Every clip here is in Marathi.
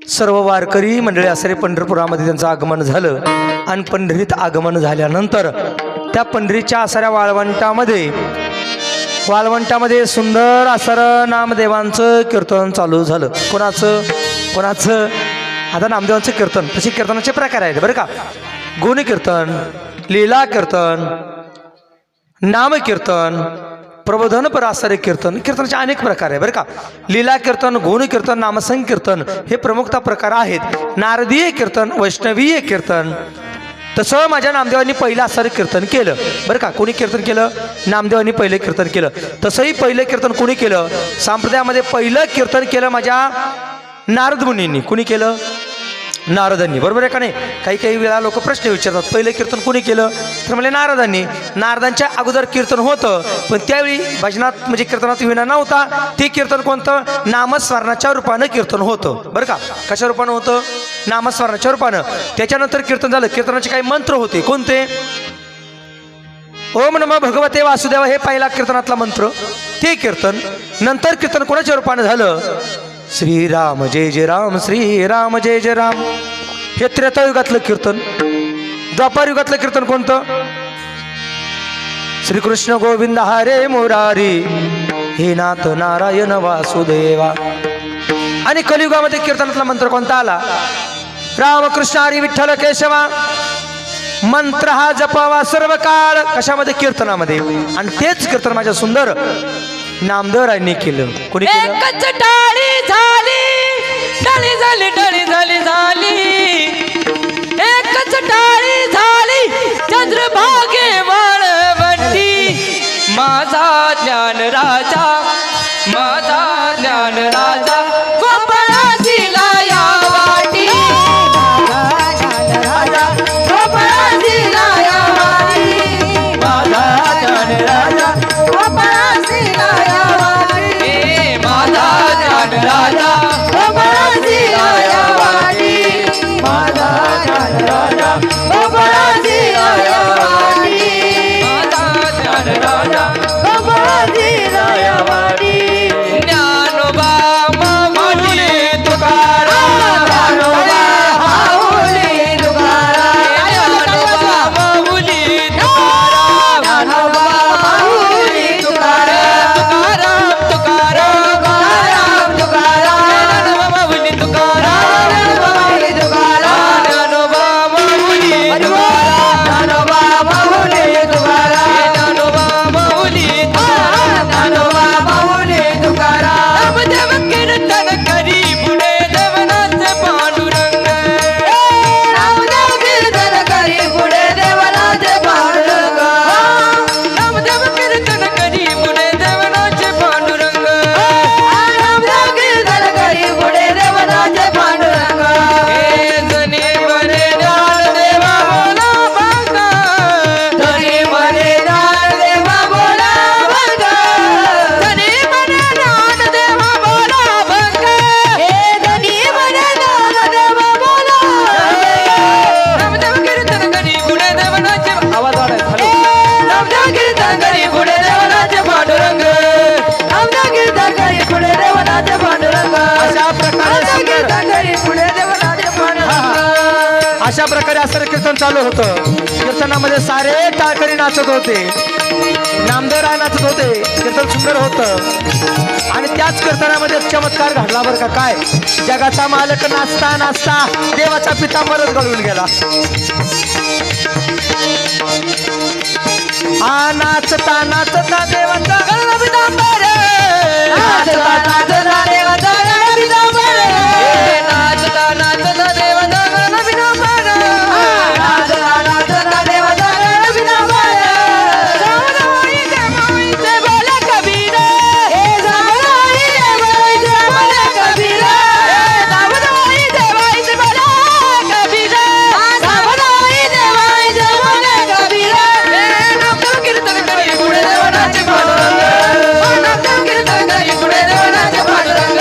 सर्व वारकरी मंडळी असणारे पंढरपुरामध्ये त्यांचं आगमन झालं आणि पंढरीत आगमन झाल्यानंतर त्या पंढरीच्या असणाऱ्या वाळवंटामध्ये सुंदर असणारं नामदेवांचं कीर्तन चालू झालं. कोणाचं आता नामदेवांचं कीर्तन. तसे कीर्तनाचे प्रकार आहेत बरं का. गुणकीर्तन, लीला कीर्तन, नामकीर्तन, प्रबोधनपर असणारे कीर्तनाचे अनेक प्रकार आहे बरं का. लीला कीर्तन, गुणकीर्तन, नामसंकीर्तन हे प्रमुखता प्रकार आहेत. नारदीय कीर्तन, वैष्णवीय कीर्तन. तसं माझ्या नामदेवांनी पहिलं असणारं कीर्तन केलं बरं का. कोणी कीर्तन केलं? नामदेवांनी पहिलं कीर्तन केलं. तसंही पहिलं कीर्तन कोणी केलं? संप्रदायामध्ये पहिलं कीर्तन केलं माझ्या नारद मुनींनी. कोणी केलं? नारदांनी. बरोबर आहे का नाही? काही वेळा लोक प्रश्न विचारतात, पहिलं कीर्तन कोणी केलं? तर म्हणजे नारदांनी. नारदांच्या अगोदर कीर्तन होतं, पण त्यावेळी भजनात म्हणजे कीर्तनात विना नव्हता. ते कीर्तन कोणतं? नामस्मरणाच्या रूपानं कीर्तन होतं बरं का. कशा रूपानं होतं? नामस्मरणाच्या रूपानं. त्याच्यानंतर कीर्तन झालं. कीर्तनाचे काही मंत्र होते. कोणते? ओम नमः भगवते वासुदेव हे पहिला कीर्तनातला मंत्र, ते कीर्तन. नंतर कीर्तन कोणाच्या रूपानं झालं? श्रीराम जय जय राम, श्रीराम जय जय राम. हे त्रेतायुगातलं कीर्तन. द्वापार युगातलं कीर्तन कोणतं? श्रीकृष्ण गोविंद हरे मुरारी, हे नाथ नारायण वासुदेवा. आणि कलियुगामध्ये कीर्तनातला मंत्र कोणता आला? रामकृष्ण हरी विठ्ठल केशवा. मंत्र हा जपावा सर्व काळ. कशामध्ये? कीर्तनामध्ये. आणि तेच कीर्तन माझ्या सुंदर नामदेवरायांनी केलं. कोणी केलं? एकच टाळी झाली, टाळी झाली, टाळी झाली झाली. एकच टाळी झाली चंद्रभागे वाळवंटी. माझा ज्ञान राजा, माझा ज्ञान राजा गोपाळाची लाया वाटी. गोपाळाची लाया वाटी. माझा ज्ञान राजा गोपाळाची लाया वाटी. माझा ज्ञान राजा गोपाळाची लाया वाटी. माझा ज्ञान राजा गोपाळाची लाया वाटी. माझा ज्ञान राजा गोपाळाची लाया वाटी. ज्ञानोबा माऊली तुकाराम, ज्ञानोबा माऊली तुकाराम, ज्ञानोबा माऊली तुकाराम, ज्ञानोबा माऊली तुकाराम, तुकाराम तुकाराम तुकाराम तुकाराम, माऊली तुकाराम, माऊली तुकाराम, ज्ञानोबा माऊली तुकाराम, ज्ञानोबा माऊली तुकाराम, ज्ञानोबा माऊली तुकाराम, ज्ञानोबा माऊली तुकाराम. नामदेव कीर्तन करी पुढे देवनाथ पांडुरंग. नामदेव कीर्तन करी पुढे देवनाथ पांडुरंग. नामदेव कीर्तन करी पुढे देवनाथ पांडुरंग. नामदेव कीर्तन करी पुढे देवनाथ पांडुरंग. हे जनी मरे ज्ञान देवा बोला बघा, जनी मरे ज्ञान देवा बोला बघा, जनी मरे ज्ञान देवा बोला बघा. हे जनी मरे ज्ञान देवा बोला. नामदेव कीर्तन करी पुढे देवनाथ. आवाज वाढायचा. नामदेव कीर्तन करी पुढे देवनाथ पांडुरंग. नामदेव कीर्तन करी पुढे देवनाथ पांडुरंग. अशा प्रकारे कीर्तन करी पुढे देवनाथ पांडुरंग. अशा प्रकारे असं कीर्तन चालू होतं. कीर्तनामध्ये सारे टाळकरी नाचत होते, नामदेवराय नाचत होते. कीर्तन सुंदर होतं. आणि त्याच कीर्तनामध्ये चमत्कार घडला बरं का. काय? जगाचा मालक नाचता नाचता देवाचा पितांबरच गळून गेला. नाचता नाचता देवाचा गळला पितांबर. नाचता नाचता देवाचा गळला पितांबर. नाचता नाचता देवाचा गळला पितांबर. नाचता नाचता देवाचा गळला पितांबर. सावधाई देवाईचे बोले कबीर. सावधाई देवाईचे बोले कबीर. सावधाई देवाईचे बोले कबीर. सावधाई देवाईचे बोले कबीर. नामदेव कीर्तन करी पुढे देवनाथ पांडुरंग. नामदेव कीर्तन करी पुढे देवनाथ पांडुरंग.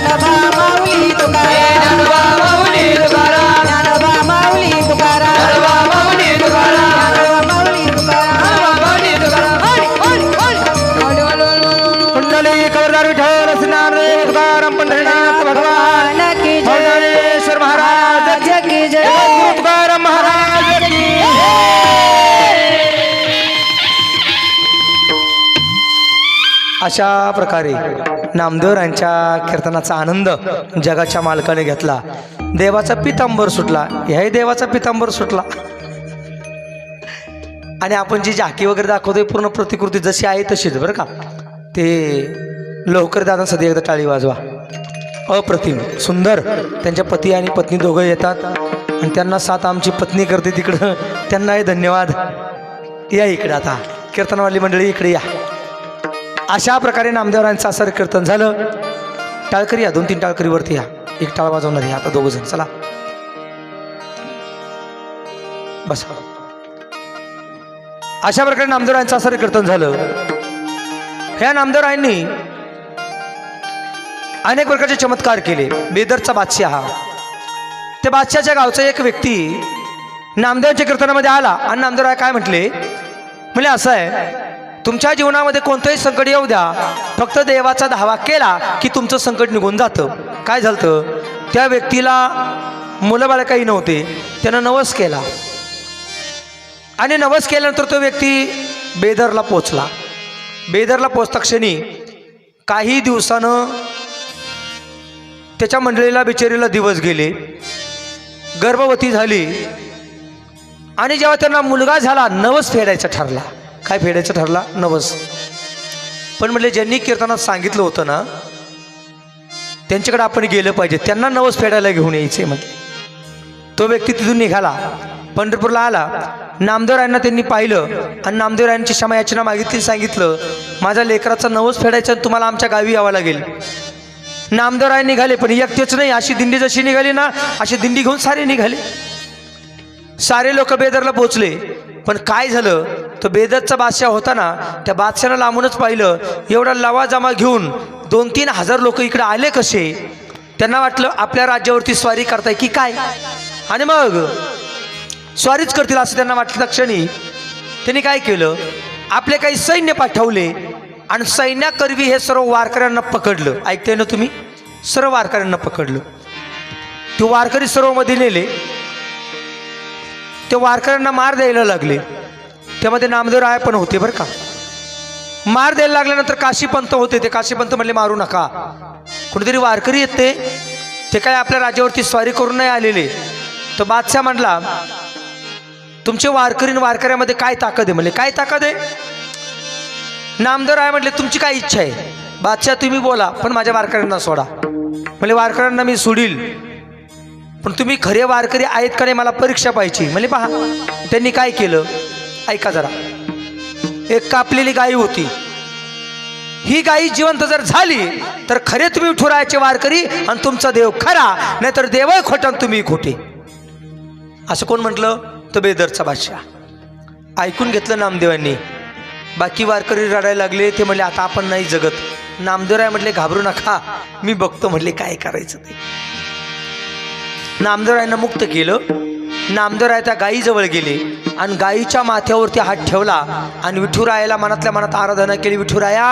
ज्ञानोबा माऊली तुकाराम ज्ञानोबा माऊली तुकाराम ज्ञानोबा माऊली तुकाराम ज्ञानोबा माऊली तुकाराम ज्ञानोबा माऊली तुकाराम ज्ञानोबा माऊली तुकाराम कुंडली कवरदार विठ्ठल ज्ञानदेव तुकाराम पंढरीनाथ भगवान की जय ज्ञानेश्वर महाराज की जय जय तुकाराम महाराज की अशा प्रकारे नामदेवरांच्या कीर्तनाचा आनंद जगाच्या मालकाने घेतला. देवाचा पितांबर सुटला. ह्याही देवाचा पितांबर सुटला. आणि आपण जी झाकी वगैरे दाखवतोय पूर्ण प्रतिकृती जशी आहे तशीच बरं का. ते लवकर दादा सध्या एकदा टाळी वाजवा. अप्रतिम सुंदर. त्यांच्या पती आणि पत्नी दोघं येतात आणि त्यांना साथ आमची पत्नी करते तिकडं. त्यांनाही धन्यवाद. या इकडे आता कीर्तनवाली मंडळी इकडे या. अशा प्रकारे नामदेवरांचं असं कीर्तन झालं. टाळकरी या 2-3 टाळकरीवरती या. एक टाळ वाजवणार या आता दोघं जण. चला बस. अशा प्रकारे नामदेवरांचं असं कीर्तन झालं. ह्या नामदेवरायांनी अनेक प्रकारचे चमत्कार केले. बेदरचा बादशाह, त्या बादशाच्या गावचा एक व्यक्ती नामदेवांच्या कीर्तनामध्ये आला आणि नामदेवराय काय म्हटले, म्हणजे असं आहे तुमच्या जीवनामध्ये कोणतंही संकट येऊ द्या, फक्त देवाचा धावा केला की तुमचं संकट निघून जातं. काय झालं, त्या व्यक्तीला मुलं बाळ काही नव्हते. त्यानं नवस केला आणि नवस केल्यानंतर तो व्यक्ती बेदरला पोचला. बेदरला पोचता क्षणी काही दिवसानं त्याच्या मंडळीला बिचारीला दिवस गेले, गर्भवती झाली आणि जेव्हा त्यांना मुलगा झाला नवस फेडायचा ठरला. काय फेडायचं ठरला? नवस. पण म्हटले ज्यांनी कीर्तनात सांगितलं होतं ना त्यांच्याकडे आपण गेलं पाहिजे, त्यांना नवस फेडायला घेऊन यायचे. म्हटले तो व्यक्ती तिथून निघाला, पंढरपूरला आला. नामदेवरायांना त्यांनी पाहिलं आणि नामदेवरायांची क्षमा याचना मागितली. सांगितलं माझ्या लेकराचा नवस फेडायचा, तुम्हाला आमच्या गावी यावं लागेल. नामदेवराय निघाले, पण एकटेच नाही, अशी दिंडी जशी निघाली ना अशी दिंडी घेऊन सारे निघाले. सारे लोक बेदरला पोचले. पण काय झालं, तो बेदरचा बादशाह होता ना, त्या बादशानं लांबूनच पाहिलं. एवढा लवाजमा घेऊन 2-3 हजार लोक इकडे आले कसे. त्यांना वाटलं आपल्या राज्यावरती स्वारी करताय की काय, आणि मग स्वारीच करतील असं त्यांना वाटलं. क्षणी त्यांनी काय केलं, आपले काही सैन्य पाठवले आणि सैन्याकरवी हे सर्व वारकऱ्यांना पकडलं. ऐकताय ना तुम्ही, सर्व वारकऱ्यांना पकडलं. ते वारकरी सर्व मध्ये नेले. ते वारकऱ्यांना मार द्यायला लागले. त्यामध्ये नामदेवराय पण होते बरं का. मार द्यायला लागल्यानंतर काशीपंत होते. ते काशीपंत म्हणले मारू नका, कुणीतरी वारकरी येते, ते काय आपल्या राज्यावरती स्वारी करून नाही आलेले. तो बादशाह म्हटला तुमचे वारकरी वारकऱ्यामध्ये काय ताकद आहे. म्हणले काय ताकद आहे. नामदेवराय म्हटले तुमची काय इच्छा आहे. बादशाह तुम्ही बोला, पण माझ्या वारकऱ्यांना सोडा. म्हणजे वारकऱ्यांना मी सोडील, पण तुम्ही खरे वारकरी आहेत का नाही मला परीक्षा पाहिजे. म्हणजे पहा त्यांनी काय केलं, ऐका जरा. एक कापलेली गाय होती. ही गाय जिवंत जर झाली तर खरे तुम्ही विठुरायाचे वारकरी आणि तुमचा देव खरा, नाहीतर देवही खोटा आणि तुम्ही खोटे. असं कोण म्हटलं, तो बेदरचा बादशाह. ऐकून घेतलं नामदेवांनी. बाकी वारकरी रडायला लागले. ते म्हणले आता आपण नाही जगत. नामदेवराय म्हटले घाबरू नका, मी बघतो. म्हटले काय करायचं ते. नामदेवरायांना मुक्त केलं. नामदेवराय त्या गायीजवळ गेले आणि गायीच्या माथ्यावरती हात ठेवला आणि विठुरायाला मनातल्या मनात आराधना केली. विठुराया,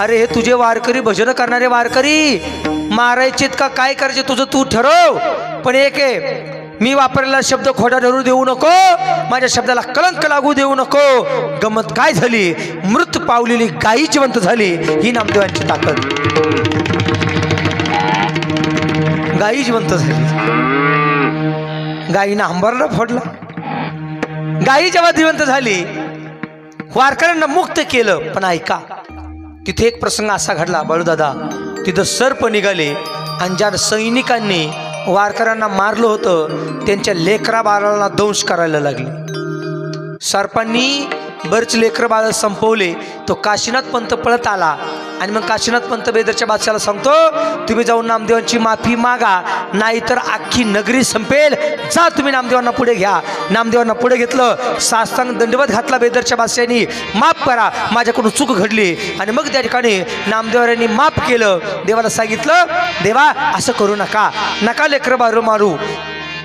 अरे हे तुझे वारकरी, भजन करणारे वारकरी, मारायचेत का काय करायचे तुझं तू ठरव. पण एक आहे, मी वापरलेला शब्द खोटा ठरू देऊ नको, माझ्या शब्दाला कलंक लागू देऊ नको. गमत काय झाली, मृत पावलेली गायी जिवंत झाली. ही नामदेवांची ताकद. गायी जिवंत झाली. गायीनं अंबारला फोडला. गायी जेव्हा जिवंत झाली, वारकऱ्यांना मुक्त केलं. पण ऐका, तिथे एक प्रसंग असा घडला बाळूदादा. तिथं सर्प निघाले आणि ज्या सैनिकांनी वारकऱ्यांना मारलं होतं त्यांच्या लेकरा बाळाला दंश करायला लागले. सर्पांनी बरेच लेकर बाळ संपवले. तो काशीनाथ पंत पळत आला आणि मग काशीनाथ पंत बेदरच्या बादशाला सांगतो, तुम्ही जाऊन नामदेवांची माफी मागा, नाहीतर अख्खी नगरी संपेल. जा तुम्ही नामदेवांना पुढे घ्या. नामदेवांना पुढे घेतलं, साष्टांग दंडवत घातला बेदरच्या बादशाने, माफ करा, माझ्याकडून चूक घडली. आणि मग त्या ठिकाणी नामदेवांनी माफ केलं. देवाला सांगितलं, देवा असं करू नका, नका लेकरं बारू मारू,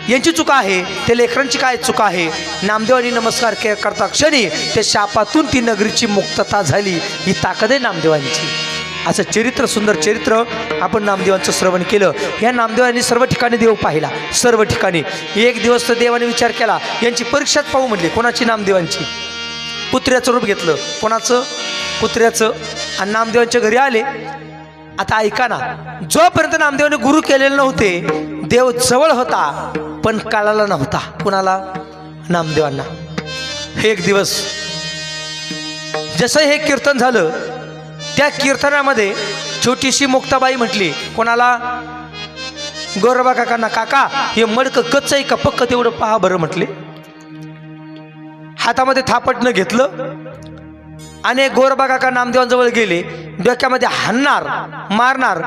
यांची चुका आहे, ते लेकरांची काय चुका आहे. नामदेवांनी नमस्कार करता क्षणी त्या शापातून ती नगरीची मुक्तता झाली. ही ताकद आहे नामदेवांची. असं चरित्र, सुंदर चरित्र आपण नामदेवांचं श्रवण केलं. या नामदेवांनी सर्व ठिकाणी देव पाहिला, सर्व ठिकाणी. एक दिवस तर देवाने विचार केला, यांची परीक्षाच पाहू म्हटली. कोणाची? नामदेवांची. कुत्र्याचं रूप घेतलं. कोणाचं? कुत्र्याचं. आणि नामदेवांच्या घरी आले. आता ऐका ना, जोपर्यंत नामदेवाने गुरु केलेले नव्हते, देव जवळ होता पण कळाला नव्हता. कुणाला? नामदेवांना. एक दिवस जसं हे कीर्तन झालं, त्या कीर्तनामध्ये छोटीशी मुक्ताबाई म्हटली. कोणाला? गोरबा काकांना, काका हे मडकं कच्चं आहे का पक्क तेवढं पहा बरं म्हटले. हातामध्ये थापटणं घेतलं आणि गोरबा काका नामदेवांजवळ गेले. डोक्यामध्ये हाणणार, मारणार.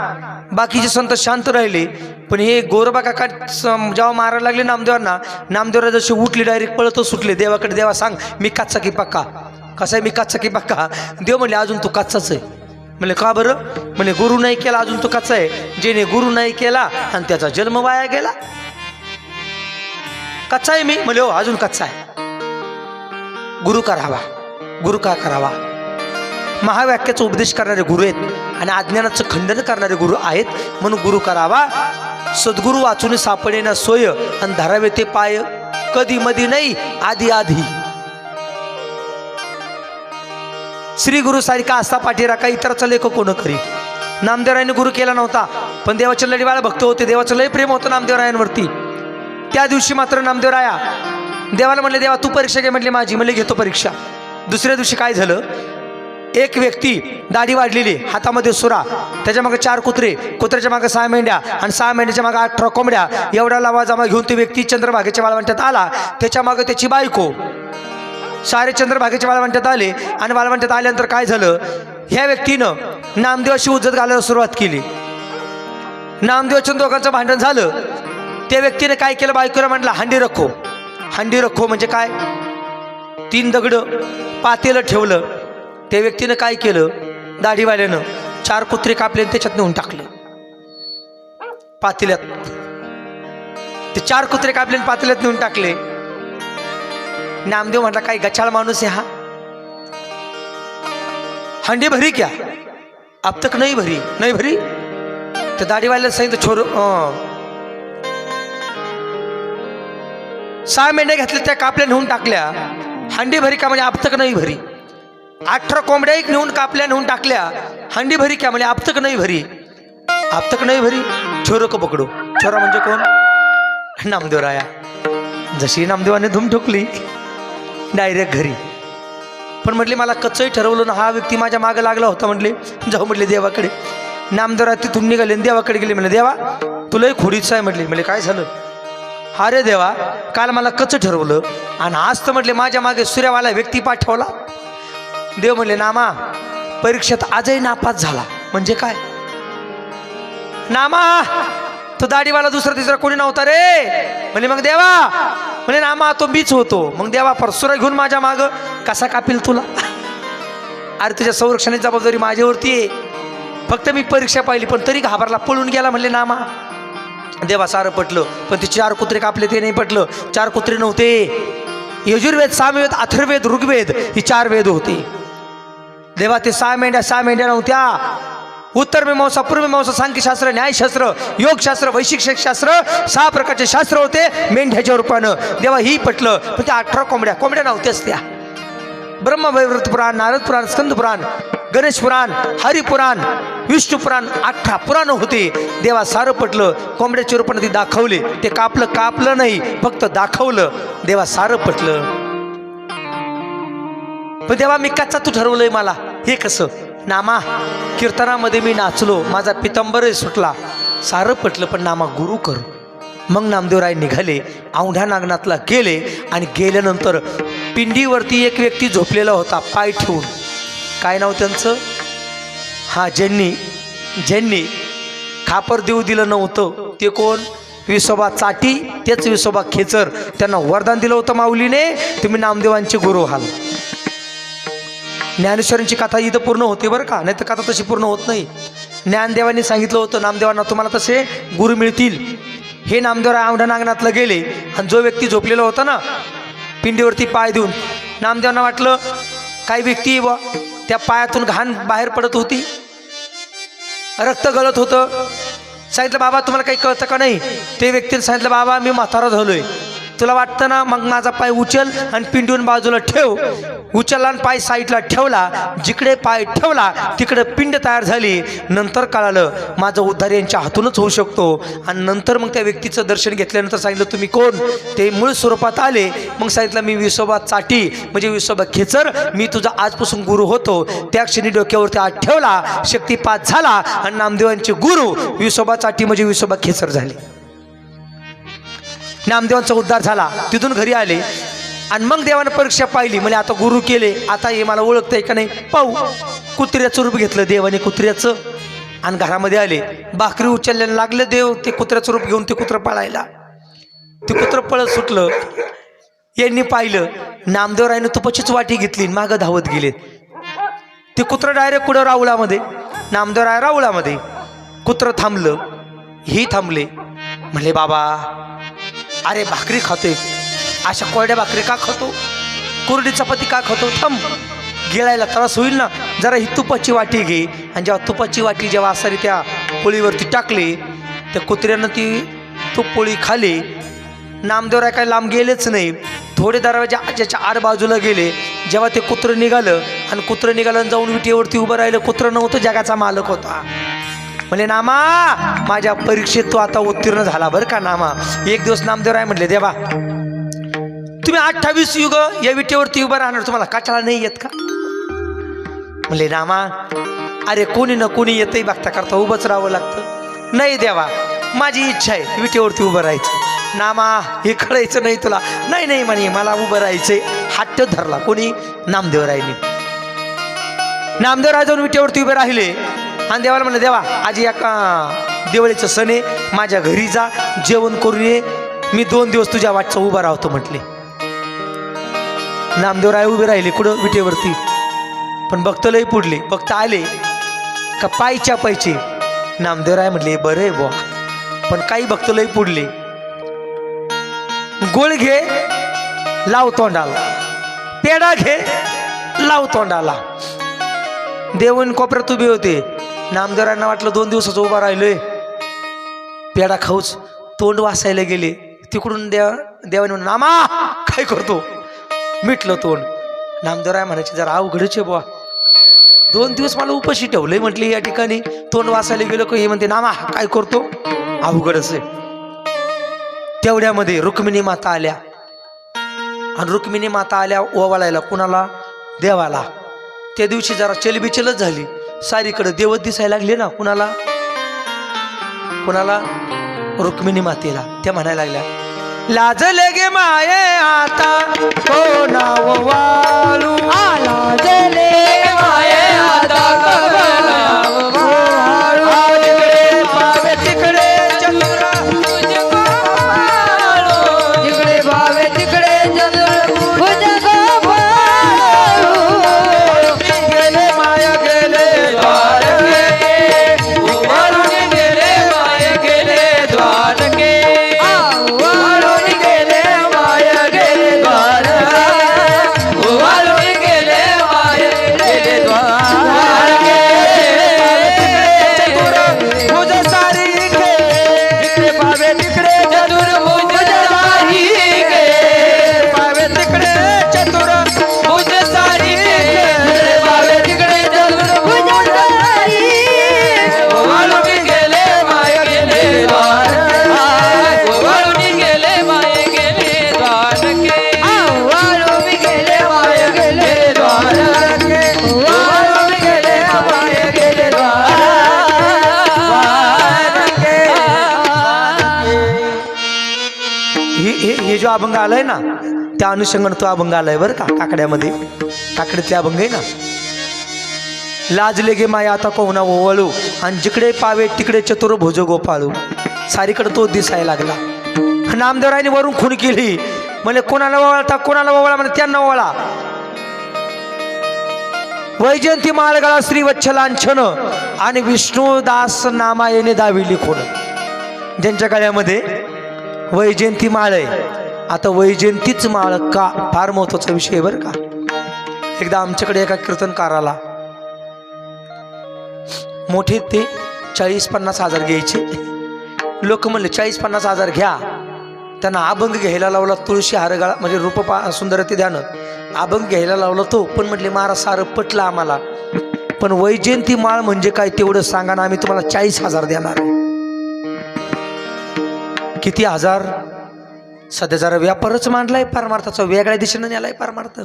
बाकीचे संत शांत राहिले. पण हे गोरबा काका जेव्हा मारायला लागले नामदेवांना, नामदेवरा जशी उठली डायरेक्ट पळतच सुटले देवाकडे. देवा सांग, मी कच्चा की पक्का? कसा आहे? मी कच्चा की पक्का? देव म्हणले, अजून तू कच्चाच आहे. म्हणले, का बरं? म्हणजे गुरु नाही केला अजून तो कच्चा आहे. जेने गुरु नाही केला आणि त्याचा जन्म वाया गेला, कच्चा आहे मी. म्हणले, हो अजून कच्चा आहे. गुरु करावा. गुरु का करावा? महावाक्याचा उपदेश करणारे गुरु आहेत आणि अज्ञानाचं खंडन करणारे गुरु आहेत, म्हणून गुरु करावा. सद्गुरु वाचून सापडे ना सोय, आणि धरावे ते पाय कधी मधी नाही आधी आधी. श्री गुरु सारिका आस्था पाठीराखा, इतराचा लेख कोण करी. नामदेवरायांनी गुरु केला नव्हता, पण देवाचे लढीवाळा भक्त होते. देवाचं लय प्रेम होतं नामदेवरायांवरती. त्या दिवशी मात्र नामदेवराया देवाला म्हणले, देवा तू परीक्षा घे. म्हटले, माझी. म्हणले, घेतो परीक्षा. दुसऱ्या दिवशी काय झालं, एक व्यक्ती दाढी वाढलेली, हातामध्ये सुरा, त्याच्या मागे 4 कुत्रे, कुत्र्याच्या मागे 6 मेंढ्या आणि 6 मेंढ्याच्या मागे 18 कोंबड्या, एवढा लावा जमा घेऊन तो व्यक्ती चंद्रभागेच्या वाळवंट्यात आला. त्याच्या मागे त्याची बायको. सारे चंद्रभागेच्या वाळवंट्यात आले आणि वाळवंट्यात आल्यानंतर काय झालं, ह्या व्यक्तीनं नामदेवाशी उज्जत घालायला सुरुवात केली. नामदेवाच्या दोघांचं भांडण झालं. त्या व्यक्तीने काय केलं, बायकोला म्हटलं, हंडी रखो. हंडी रखो म्हणजे काय? 3 दगड पातेलं ठेवलं. त्या व्यक्तीनं काय केलं, दाढीवाल्यानं 4 कुत्रे कापले आणि त्याच्यात नेऊन टाकले पातेल्यात. ते 4 कुत्रे कापले आणि पातेल्यात नेऊन टाकले. नामदेव म्हटला, काय गचाळ माणूस आहे हा. हंडी भरी क्या? अब तक नाही भरी. नाही भरी. त्या दाढीवाल्याला सांगितलं, छोरो 6 मेंढ्या घेतल्या, त्या कापल्या नेऊन टाकल्या. हंडी भरी का? म्हणजे अब तक नाही भरी. 18 कोंबड्या एक नेऊन कापल्या, नेऊन टाकल्या. हंडी भरी क्या? म्हणजे अब तक नाही भरी. अब तक नाही भरी. छोरो को पकडो. छोरा म्हणजे कोण? नामदेवराया. जशी नामदेवाने धूम ठोकली, डायरेक्ट घरी. पण म्हटले, मला कच्चंही ठरवलं ना, हा व्यक्ती माझ्या मागे लागला होता. म्हटले, जाऊ म्हटले देवाकडे. नामदेवराय तिथून निघाले आणि देवाकडे गेले. म्हणले, देवा तुलाही खोडीच आहे. म्हटले, म्हणजे काय झालं? अरे देवा, काल मला कच्चं ठरवलं आणि आज तर म्हटले माझ्या मागे सूर्यवाला व्यक्ती पाठवला. देव म्हणले, नामा परीक्षेत आजही नापास झाला. म्हणजे काय? नामा तो दाढीवाला दुसरा तिसरा कोणी नव्हता रे. म्हणजे मग देवा म्हणे, नामा तो मीच होतो. मग देवा परसुरा घेऊन माझ्या माग कसा कापील तुला? अरे तुझ्या संरक्षणाची जबाबदारी माझ्यावरती आहे. फक्त मी परीक्षा पाहिली पण तरी घाबरला, पळून गेला. म्हणले, नामा देवा सारं पटलं, पण ते 4 कुत्रे कापले ते नाही पटलं. 4 कुत्रे नव्हते. यजुर्वेद, सामवेद, अथर्ववेद, ऋग्वेद ही 4 वेद होते. देवा ते 6 मेंढ्या नव्हत्या. उत्तर मीमांसा, पूर्व मीमांसा, सांख्यशास्त्र, न्यायशास्त्र, योगशास्त्र, वैशिक शास्त्र, 6 प्रकारचे शास्त्र होते मेंढ्याच्या रूपानं. देवा ही पटलं, पण त्या 18 कोंबड्या नव्हत्याच. त्या ब्रह्मवैवर्त पुराण, नारद पुराण, स्कंद पुराण, गणेश पुराण, हरिपुराण, विष्णू पुराण, 18 पुराण होते. देवा सारं पटलं. कोंबड्याच्या रूपानं ती दाखवले. ते कापलं नाही, फक्त दाखवलं. देवा सारं पटलं. पण देवा मी कच्चा तू ठरवलंय मला, हे कसं? नामा कीर्तनामध्ये मी नाचलो, माझा पितंबरही सुटला, सारं पटलं. पण नामा गुरु कर. मग नामदेवराय निघाले, औंढ्या नागनाथला गेले आणि गेल्यानंतर पिंडीवरती एक व्यक्ती झोपलेला होता पाय ठेवून. काय नाव त्यांचं? हा ज्यांनी खापर देऊ दिलं नव्हतं ते कोण? विसोबा चाटी, तेच विसोबा खेचर. त्यांना वरदान दिलं होतं माऊलीने, तुम्ही नामदेवांचे गुरु व्हाल. ज्ञानेश्वरांची कथा इथं पूर्ण होते बरं का, नाही तर कथा तशी पूर्ण होत नाही. ज्ञानदेवांनी सांगितलं होतं नामदेवांना, तुम्हाला तसे गुरु मिळतील. हे नामदेव औंढा नागनाथला गेले आणि जो व्यक्ती झोपलेला होता ना पिंडीवरती पाय देऊन, नामदेवांना वाटलं काही व्यक्ती बा त्या पायातून घाण बाहेर पडत होती, रक्त गळत होतं. सांगितलं बाबा तुम्हाला काही कळतं का नाही? ते व्यक्तीने सांगितलं बाबा मी म्हातारा झालोय, तुला वाटतं ना, मग माझा पाय उचल आणि पिंडून बाजूला ठेव. उचलला आणि पाय साईडला ठेवला, जिकडे पाय ठेवला तिकडे पिंड तयार झाली. नंतर कळालं माझा उद्धार यांच्या हातूनच होऊ शकतो. आणि नंतर मग त्या व्यक्तीचं दर्शन घेतल्यानंतर सांगितलं तुम्ही कोण? ते मूळ स्वरूपात आले. मग सांगितलं मी विसोबा चाटी म्हणजे विसोबा खेचर, मी तुझा आजपासून गुरु होतो. त्या क्षणी डोक्यावरती हात ठेवला, शक्तिपात झाला आणि नामदेवांचे गुरु विसोबा चाटी म्हणजे विसोबा खेचर झाले. नामदेवांचा उद्धार झाला. तिथून घरी आले आणि मग देवानं परीक्षा पाहिली, म्हणजे आता गुरु केले, आता हे मला ओळखतंय का नाही पाहू. कुत्र्याचं रूप घेतलं देवाने, कुत्र्याचं, आणि घरामध्ये आले. भाकरी उचलल्याने लागले देव ते कुत्र्याचं रूप घेऊन ते कुत्रं पळायला. ते कुत्रं पळत सुटलं. यांनी पाहिलं नामदेवरायनं तुपाचीच वाटी घेतली, मागं धावत गेले. ते कुत्रं डायरेक्ट कुठं राऊळामध्ये, नामदेवराय राऊळामध्ये. कुत्रं थांबलं, ही थांबले. म्हणले बाबा अरे भाकरी खातोय, अशा कोरड्या भाकरी का खातो? कोरडी चपाती का खातो? थांब, गिळायला त्रास होईल ना, जरा ही तुपाची वाटी घे. आणि जेव्हा तुपाची वाटी जेव्हा आसारी त्या पोळीवरती टाकली, त्या कुत्र्यानं ती तूप पोळी खाली. नामदेवराय काय लांब गेलेच नाही, थोडे दरवाजाच्या आड बाजूला गेले. जेव्हा ते कुत्रं निघालं आणि कुत्रं निघालं जाऊन विटेवरती उभं राहिलं, कुत्रं नव्हतं, जगाचा मालक होता. म्हणजे नामा माझ्या परीक्षेत तू आता उत्तीर्ण झाला बरं का नामा. एक दिवस नामदेवराय म्हटले देवा तुम्ही 28 युग या विटेवरती उभं राहणार, तुम्हाला काटाळा नाही येत का? म्हणले नामा अरे कोणी ना कोणी येतही बघता करता उभंच राहावं लागतं. नाही देवा माझी इच्छा आहे विटेवरती उभं राहायचं. नामा हे कळायचं नाही तुला? नाही नाही म्हणे मला उभं राहायचंय. हट्ट धरला कोणी? नामदेवरायने. नामदेवराय जाऊन विटेवरती उभे राहिले आणि देवाला म्हणलं देवा आज एका दिवाळीचं सण आहे, माझ्या घरी जा, जेवण करून ये, मी 2 दिवस तुझ्या वाटचा उभा राहतो म्हटले. नामदेवराय उभे राहिले कुठं? विटेवरती. पण भक्त लई पुढले. भक्त आले का पायच्या पायचे. नामदेवराय म्हटले बरं आहे बुवा, पण काही भक्त लई पुढले. गोळ घे लाव तोंडाला, पेढा घे लाव तोंडाला. देवन कोपऱ्यात उभे होते. नामदेवरायांना वाटलं 2 दिवसाचं उभा राहिलोय, पेढा खाऊच. तोंड वासायला गेले. तिकडून देवाने म्हणून नामा काय करतो? मिटलं तोंड. नामदेवराय म्हणायचे जरा अवघडच आहे बुवा, 2 दिवस मला उपाशी ठेवलंय म्हटले या ठिकाणी, तोंड वासायला गेलो का हे म्हणते नामा काय करतो? अवघडच आहे. तेवढ्यामध्ये रुक्मिणी माता आल्या. आणि रुक्मिणी माता आल्या ओवाळायला कुणाला? देवाला. त्या दिवशी जरा चलबिचलच झाली, सारीकडे देवत दिसायला लागले ना. कुणाला? कुणाला? रुक्मिणी मातेला. त्या म्हणायला लागल्या लाजले गे माये आता कोणाव वाळू, लाजले माये आता कोणाव वाळू. जिकडे पावे तिकडे चंद्र, जिकडे भावे तिकडे चंद्र भुजग भाळू. गेले माया गेले द्वारके, उभारून गेले माया गेले द्वारके. वाळून गेले माया गेले द्वार, वाळून गेले माया गेले द्वार. भुज सारी घे, जिकडे पावे तिकडे चतुर्भुज सारी गे, पावे तिकडे चतुर भुज सारी गे, जिकडे भावे तिकडे चतुर्भुज सारी. वाळून गेले माया गेले द्वार, वाळून गेले माया गेले द्वारके. वाळून गेले माया गेले द्वारके, वाळून गेले माया गेले द्वारके. हे जो अभंग आलाय ना त्या अनुषंगाने तो अभंग आलाय बरं का. काकड्यामध्ये काकडीतले अभंग आहे ना. लाजले गे माया आता कोणा ओवळू, आणि जिकडे पावे तिकडे चतुर भुज गोपाळू. सारीकडे तो दिसायला लागला. नामदेवरायने वरून खून केली. म्हणजे कोणाला ओवाळता, कोणाला ओवाळा, म्हणजे त्यांना ओवाळा. वैजयंती माळगळा श्री वच्छलांछन आणि विष्णुदास नामायने दाविली खून. ज्यांच्या गळ्यामध्ये वैजयंती माळ आहे, आता वैजयंतीच माळ का, फार महत्वाचा विषय बरं का. एकदा आमच्याकडे एका कीर्तनकाराला मोठे ते 40-50 हजार घ्यायचे. लोक म्हणले 40-50 हजार घ्या. त्यांना अभंग घ्यायला लावला, तुळशी हारगळा म्हणजे रूप सुंदरते ध्यान अभंग घ्यायला लावला तो. पण म्हटले महाराज सारं पटलं आम्हाला, पण वैजयंती माळ म्हणजे काय तेवढं सांगा ना, आम्ही तुम्हाला 40,000 देणार आहे. किती हजार? सध्या जरा व्यापारच मांडलाय पारमार्थाचा, वेगळ्या दिशेनं नेलाय पारमार्थ.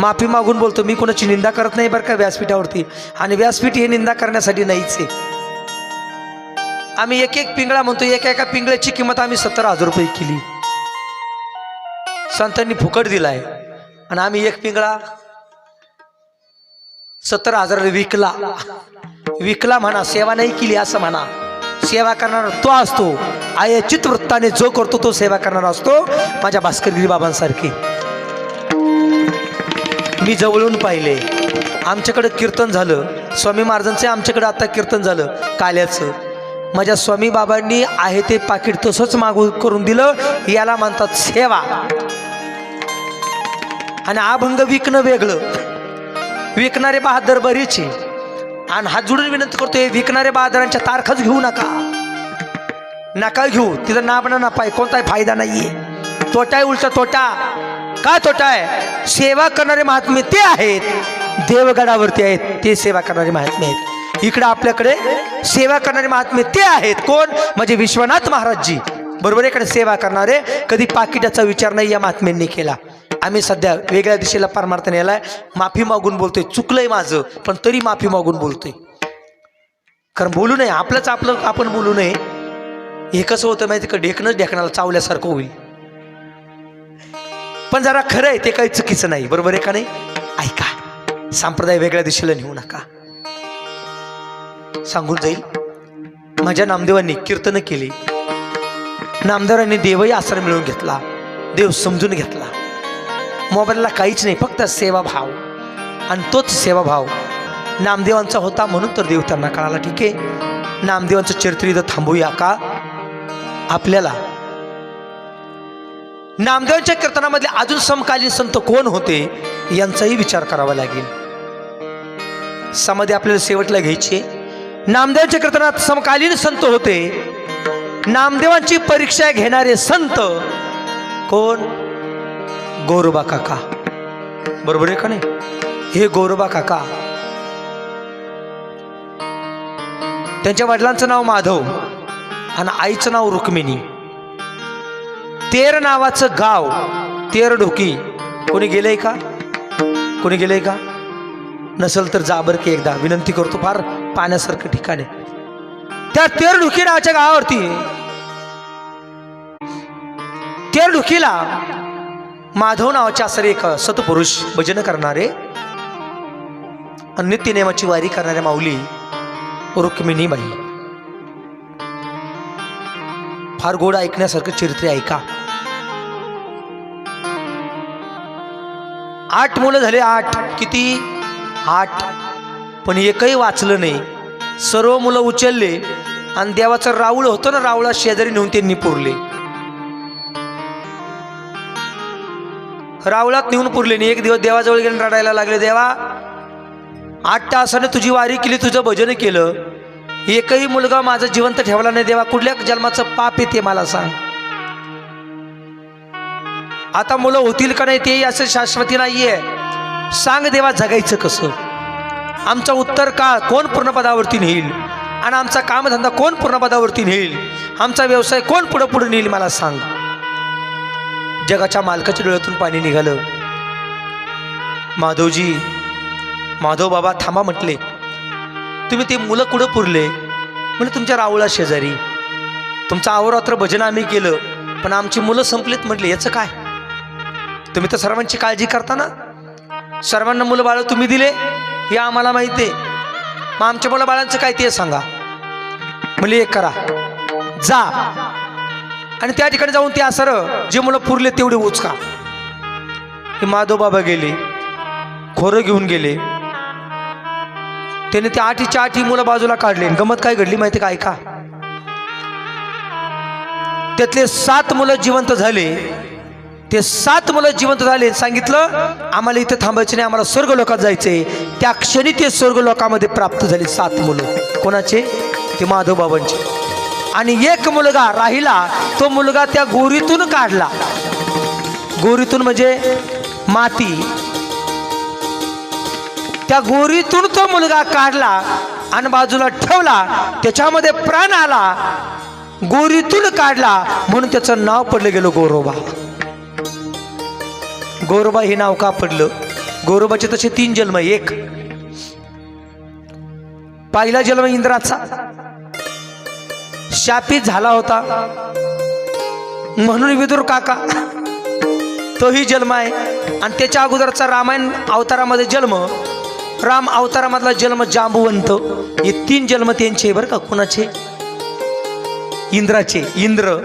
माफी मागून बोलतो, मी कोणाची निंदा करत नाही बरं का व्यासपीठावरती, आणि व्यासपीठ हे निंदा करण्यासाठी नाहीच आहे. आम्ही एक पिंगळा म्हणतो, एका पिंगळ्याची किंमत आम्ही 70,000 रुपये केली. संतांनी फुकट दिलाय, आणि आम्ही एक पिंगळा 70,000 विकला म्हणा, सेवा नाही केली असं म्हणा. सेवा करणारा तो असतो, आयचित वृत्ताने जो करतो तो सेवा करणारा असतो. माझ्या भास्करगिरी बाबांसारखे मी जवळून पाहिले. आमच्याकडे कीर्तन झालं स्वामी महाराजांचे, आमच्याकडे आता कीर्तन झालं काल्याचं. माझ्या स्वामी बाबांनी आहे ते पाकिट तसंच मागू करून दिलं. याला म्हणतात सेवा. आणि अभंग विकणं वेगळं. विकणारे बहादर बरेच आहे, आणि हात जोडून विनंती करतो, हे विकणारे बहादरांच्या तारखाच घेऊ नका घेऊ. तिथं नाबना नफा कोणताही फायदा नाहीये, तोटा आहे, उलटा तोटा. का तोटा आहे? सेवा करणारे महात्मे ते आहेत, देवगडावरती आहेत ते सेवा करणारे महात्मे आहेत. इकडे आपल्याकडे सेवा करणारे महात्मे ते आहेत कोण? म्हणजे विश्वनाथ महाराजजी बरोबर. इकडे सेवा करणारे, कधी पाकिटाचा विचार नाही या महात्म्यांनी केला. आम्ही सध्या वेगळ्या दिशेला पारमार्थ नेलाय. माफी मागून बोलतोय, चुकलंय माझं, पण तरी माफी मागून बोलतोय. कारण बोलू नये, आपलंच आपलं आपण बोलू नये. हे कसं होतं माहिती का, ढेकणंच ढेकणाला चावल्यासारखं होईल. पण जरा खरं आहे ते काही चुकीचं नाही, बरोबर आहे का नाही? ऐका, संप्रदाय वेगळ्या दिशेला नेऊ नका. सांगून जाईल, माझ्या नामदेवांनी कीर्तन केली. नामदेवांनी देवही आश्रम मिळवून घेतला, देव समजून घेतला. मोबाईलला काहीच नाही, फक्त सेवाभाव. आणि तोच सेवाभाव नामदेवांचा होता, म्हणून तर देव त्यांना कळाला. ठीक आहे, नामदेवांचं चरित्र इथं थांबूया का? आपल्याला नामदेवांच्या कीर्तनामधले अजून समकालीन संत कोण होते यांचाही विचार करावा लागेल. समाधी आपल्याला शेवटला घ्यायची. नामदेवांच्या कीर्तनात समकालीन संत होते. नामदेवांची परीक्षा घेणारे संत कोण? गोरोबा काका, बरोबर आहे का नाही? हे गोरोबा काका, त्यांच्या वडिलांचं नाव माधव आणि आईचं नाव रुक्मिणी. तेर नावाचं गाव, तेर ढोकी. कोणी गेलंय का? कोणी गेलंय का? नसल तर जाबर की एकदा विनंती करतो, फार पाण्यासारखं ठिकाण आहे. त्या तेर ढोकी नावाच्या गावावरती, तेर ढोकीला माधव नावाचे असणारे एक सतपुरुष भजन करणारे, नित्यनेमाची वारी करणाऱ्या माऊली रुक्मिणीबाई. फार गोड ऐकण्यासारखं चरित्र ऐका. 8 मुलं झाले, 8. किती? 8. पण एकही वाचलं नाही. सर्व मुलं उचलले आणि देवाचं राऊळ होतं ना, राऊळा शेजारी नेऊन त्यांनी पुरले. राऊळात नेऊन पुरले नाही. एक दिवस देवाजवळ गेले, रडायला लागले, देवा 8 तासाने तुझी वारी केली, तुझं भजन केलं, एकही मुलगा माझं जिवंत ठेवला नाही. देवा कुठल्या जन्माचं पाप येते मला सांग. आता मुलं होतील का नाही ते असं शाश्वती नाहीये. सांग देवा, जगायचं कसं? आमचं उत्तर काळ कोण पूर्णपदावरती नेईल, आणि आमचा कामधंदा कोण पूर्णपदावरती नेईल, आमचा व्यवसाय कोण पुढे पुढे नेईल मला सांग. जगाच्या मालकाच्या डोळ्यातून पाणी निघालं. माधवजी, माधव बाबा थांबा म्हटले. तुम्ही ते मुलं कुठं पुरले? म्हणजे तुमच्या राऊळा शेजारी. तुमचं अहोरात्र भजन आम्ही केलं, पण आमची मुलं संपलीत म्हटले. याचं काय? तुम्ही तर सर्वांची काळजी करता ना. सर्वांना मुलं बाळ तुम्ही दिले हे आम्हाला माहिती आहे, मग आमच्या मुलं बाळांचं काय ते सांगा. मुली एक करा, जा आणि त्या ठिकाणी जाऊन ते असर जे मुलं पुरले तेवढे उचका. हे माधव बाबा गेले, खोरं घेऊन गेले. त्याने त्या 8च्या 8 मुलं बाजूला काढले. गमत काय घडली माहिती का? ऐका. त्यातले 7 मुलं जिवंत झाले. ते 7 मुलं जिवंत झाले. सांगितलं आम्हाला इथे थांबायचं नाही, आम्हाला स्वर्ग लोकात जायचंय. त्या क्षणी ते स्वर्ग लोकामध्ये प्राप्त झाले 7 मुलं. कोणाचे? ते माधव बाबांचे. आणि एक मुलगा राहिला, तो मुलगा त्या गोरीतून काढला. गोरीतून म्हणजे माती, त्या गोरीतून तो मुलगा काढला आणि बाजूला ठेवला. त्याच्यामध्ये प्राण आला, गोरीतून काढला म्हणून त्याचं नाव पडलं गेलं गोरोबा. गोरोबा हे नाव का पडलं? गोरोबाचे तसे 3 जन्म. एक पहिला जन्म इंद्राचा, शापित झाला होता म्हणून विदुर काका तोही जन्म आहे. आणि त्याच्या अगोदरचा रामायण अवतारामध्ये जन्म, राम अवतारामधला जन्म जांबुवंत. हे 3 जन्म त्यांचे बरं का. कुणाचे? इंद्राचे. इंद्र,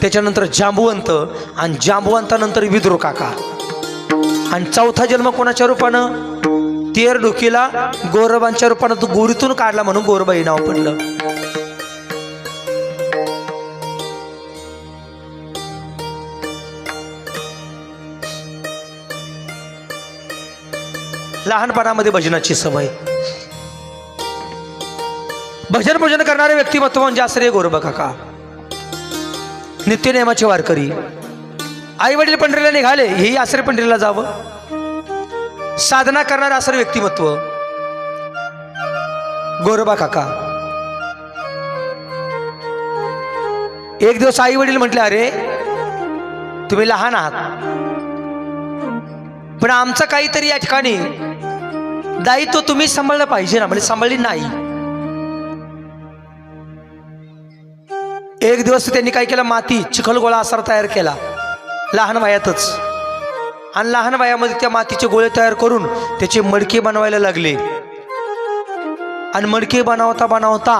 त्याच्यानंतर जांबुवंत आणि जांबुवंतानंतर विदुर काका. आणि 4था जन्म कोणाच्या रूपानं? तेर डोकीला गोरोबांच्या रूपानं तो गोरीतून काढला म्हणून गोरोबा हे नाव पडलं. लहानपणामध्ये भजनाची सवय. भजन भजन करणारे व्यक्तिमत्व म्हणजे आश्रय गोरोबा काका. नित्यनेमाचे वारकरी. आई वडील पंढरीला निघाले, हेही आश्रय पंढरीला जावं. साधना करणारे आश्रय व्यक्तिमत्व गोरोबा काका. एक दिवस आई वडील म्हटले, अरे तुम्ही लहान आहात पण आमचं काहीतरी या ठिकाणी दायित्व तुम्ही सांभाळलं पाहिजे ना. म्हणजे सांभाळली नाही. एक दिवस त्यांनी काय केलं, माती चिखल गोळा आसार तयार केला लहान वयातच. आणि लहान वयामध्ये त्या मातीचे गोळे तयार करून त्याचे मडके बनवायला लागले. आणि मडके बनवता बनवता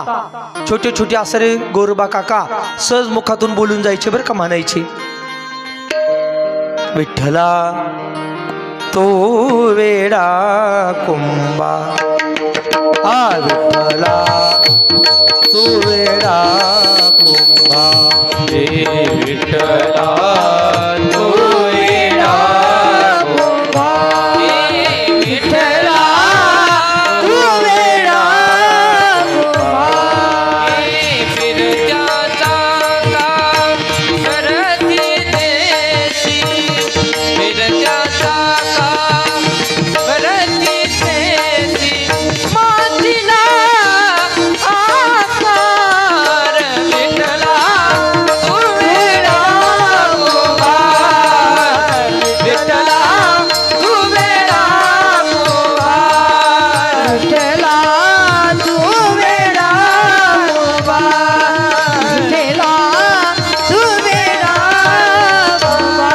छोटे छोटे आसरे गोरोबा काका सहज मुखातून बोलून जायचे बरं का. म्हणायचे, विठ्ठला तो वेडा कुंभा, आ विठ्ठला तो वेडा कुंभा, विठ्ठला तो वेडा कुंभा, विठ्ठला तो वेडा कुंभा, फिरत्याचा करती देशी, फिरत्याचा करती देशी, मातीला आकार, विठ्ठला तो वेडा कुंभा, विठ्ठला तो वेडा कुंभा, विठ्ठला तो वेडा कुंभा, विठ्ठला तो वेडा कुंभा.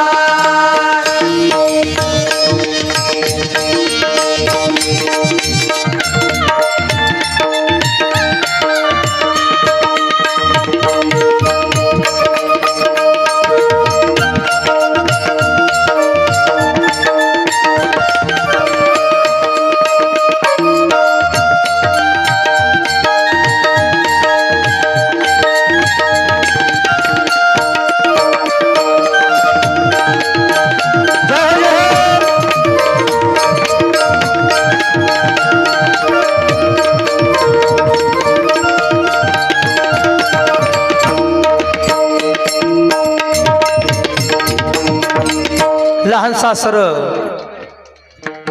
लहान सासर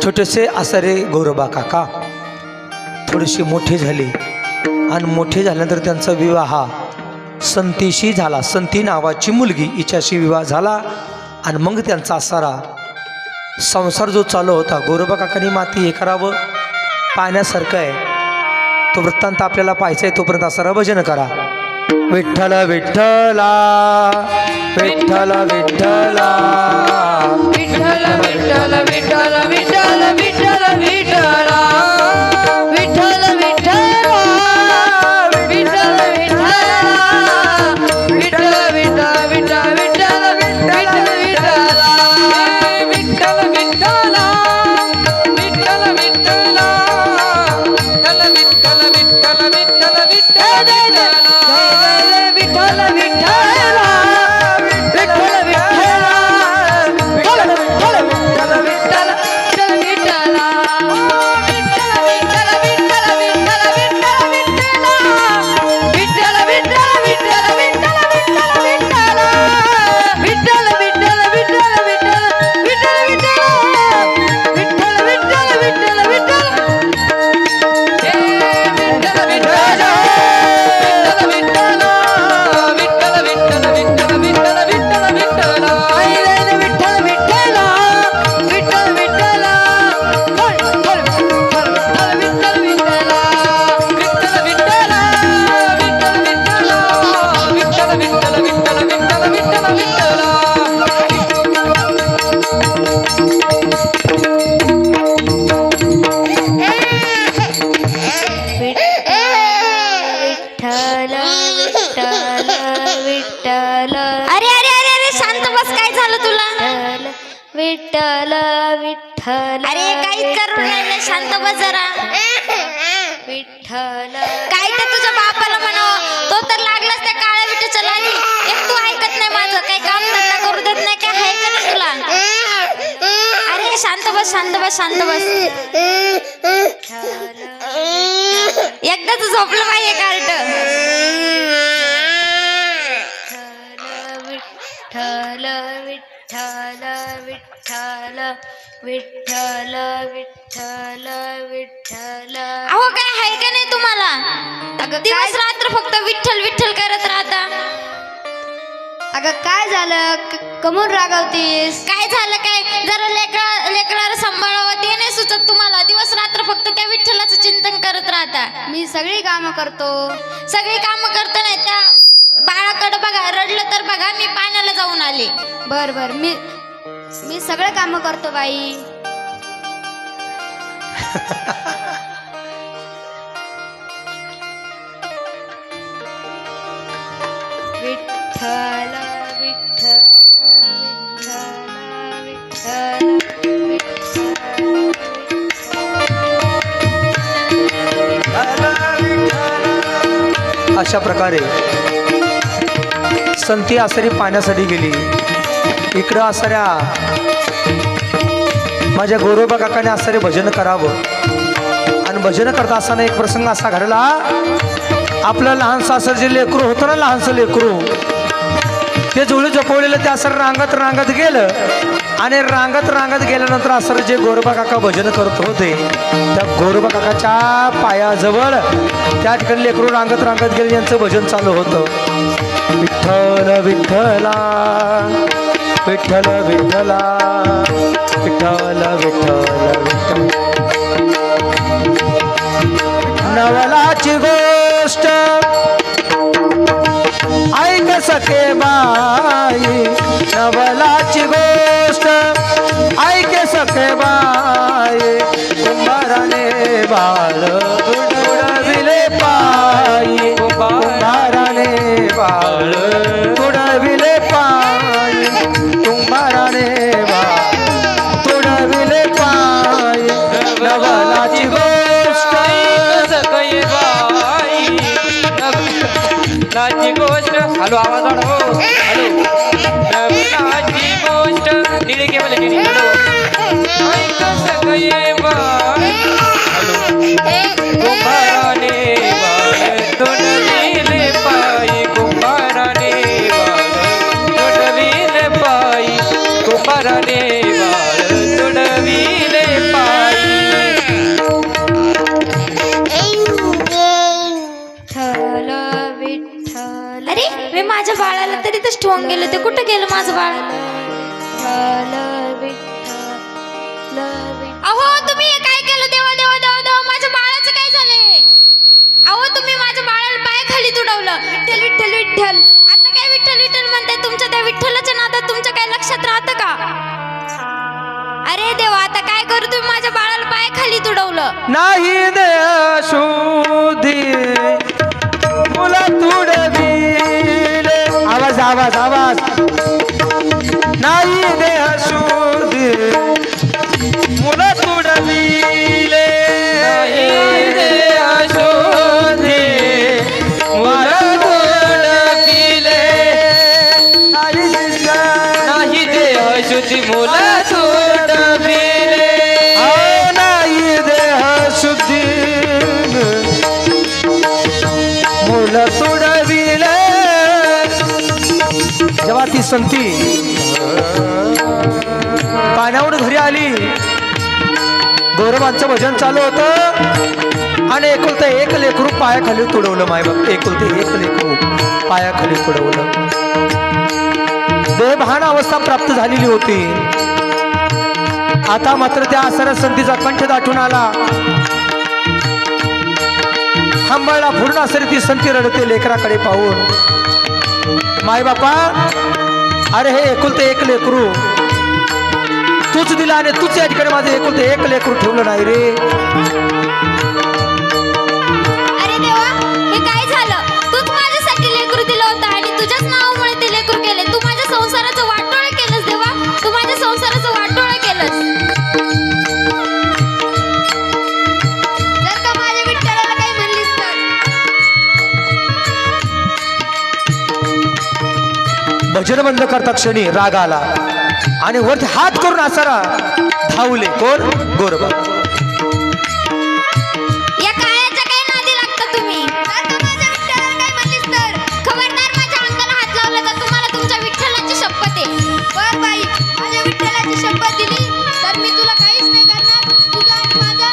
छोटेसे आसरे गोरोबा काका थोडेसे मोठे झाले. आणि मोठे झाल्यानंतर त्यांचा विवाह संतीशी झाला. संती नावाची मुलगी हिच्याशी विवाह झाला. आणि मग त्यांचा आसारा संसार जो चालू होता, गोरोबा काकांनी माती हे करावं पाहण्यासारखं आहे. तो वृत्तांत आपल्याला पाहायचा आहे. तोपर्यंत आसारा भजन करा. विठ्ठल विठ्ठला विठ्ठल विठ्ठला विठ्ठल विठ्ठल विठ्ठल विठ्ठल विठ्ठल विठ्ठल विठ्ठल विठ्ठल अरे अरे अरे अरे शांत बस. काय झालं तुला? विठ्ठल विठ्ठल अरे काही करू राहिलं. शांत बस जरा. विठ्ठल काय ते तुझ्या बापाला म्हणावं. तो तर लागलाच त्या काळ्या विठ्ठल आणि एक तू ऐकत नाही माझं. काही काम धंदा करू देत नाही. काय आहे का नाही तुला? अरे शांत बस शांत बस शांत बस. एकदाच झोपलं पाहिजे कार्ट. विठ्ठल विठ्ठल विठ्ठल विठ्ठल विठ्ठल विठ्ठल अहो काय आहे का नाही तुम्हाला? दिवस रात्र फक्त विठ्ठल विठ्ठल करत राहता. अगं काय झालं? कमून रागावतीस? काय झालं काय? जरा लेकराला सांभाळावं ते नाही सुचत तुम्हाला. दिवस रात्र फक्त त्या विठ्ठलाचं चिंतन करत राहता. मी सगळी कामं करतो. सगळी कामं करता नाही. त्या बाळाकडे बघा. रडलं तर बघा. मी पाण्याला जाऊन आले. बर बर मी सगळे कामं करतो बाई. विठ्ठल विठ्ठल विठ्ठल विठ्ठल. अशा प्रकारे संती आसरी पाण्यासाठी गेली. इकडं असणाऱ्या माझ्या गोरोबा काकाने असणारे भजन करावं. आणि भजन करता असताना एक प्रसंग असा घडला. आपलं लहानसं असं जे लेकरू होतं ना, लहानसं लेकरू, ते जुळी झोपवलेलं ते असं रांगत रांगत गेलं. आणि रांगत रांगत गेल्यानंतर असं जे गोरोबा काका भजन करत होते त्या गोरोबा काकाच्या पायाजवळ त्या ठिकाणी लेकरू रांगत रांगत गेले. यांचं भजन चालू होतं. विठ्ठल विठ्ठला विठ्ठल विठ्ठला विठ्ठल विठ्ठल विठ्ठल. नवलाची गोष्ट ऐक सखे बाई. नवलाची गोष्ट ऐक सखे बाई. कुंभाराने बाळ तुडविले पायी. कुंभाराने बाळ तुडविले पायी. कुंभाराने बाळ तुडविले पायी. नवलाची गोष्ट नाची गोष्ट. हॅलो आवाज वाढ. हो हॅलो. नाची गोष्ट निळे घे मला निळे. हॅलो ऐक सगळे बाळ. हॅलो कुंभाराने बाळ तुडविले पायी. कुंभाराने बाळ तुडविले पायी. कुंभाराने बाळ तुडविले पायी. अरे मी माझ्या बाळाला तरी तर ठेवून गेले. ते कुठं गेलं माझं बाळ? अहो तुम्ही हे काय केलं? देवा देवा देवा देवा. माझ्या बाळाचं काय झालंय? अहो तुम्ही माझ्या बाळाला पाय खाली तुडवलं. विठ्ठल विठ्ठल विठ्ठल. आता काय विठ्ठल विठ्ठल म्हणताय? तुमच्या त्या विठ्ठलाच्या नादात तुमच्या काय लक्षात राहतं का? अरे देवा आता काय करू? तुम्ही माझ्या बाळाला पाय खाली तुडवलं. नाही दे शुद्धी मुला तुडविले. आवाज आवाज आवाज. नाही दे शुद्धी मुला तुडविले. संती पाण्याहून घरी आली. गोरोबांचं भजन चालू होतं आणि एकुलतं एक लेकरू पायाखाली तुडवलं. मायबाप एकुलते एक लेकरू पायाखाली तुडवलं. देहभान अवस्था प्राप्त झालेली होती. आता मात्र त्या आसरा संतीचा कंठ दाटून आला. हंबळला पूर्ण असरी ती संती रडते लेकराकडे पाहून. मायबापा, अरे हे एकुलते एक लेकरू तूच दिला आणि तूच या ठिकाणी माझं एकुलते एक लेकरू ठेवलं नाही रे. अरे देवा, हे काय झालं? तूच माझ्यासाठी लेकरू दिलं होतं आणि तुझ्याच नावामुळे ते लेकरू केले. तू माझ्या संसाराचं वाटोळं केलंस देवा. तू माझ्या संसाराचं वाटोळं केलंस. जर का माझ्या विठ्ठलाला काही म्हणलीस तर भजन बंद करता क्षणी राग आला आणि वरती हात करून आसारा धावले. कोण? गोरोबा. या काळ्याच्या काही नादी लागता तुम्ही. जर का माझ्या विठ्ठलाला काही म्हणलीस तर खबरदार, माझ्या अंगाला हात लावला तर तुम्हाला तुमच्या विठ्ठलाची शपथ आहे. बर बाई, माझ्या विठ्ठलाची शपथ दिली तर मी तुला काहीच नाही करणार. तुझा आणि माझा.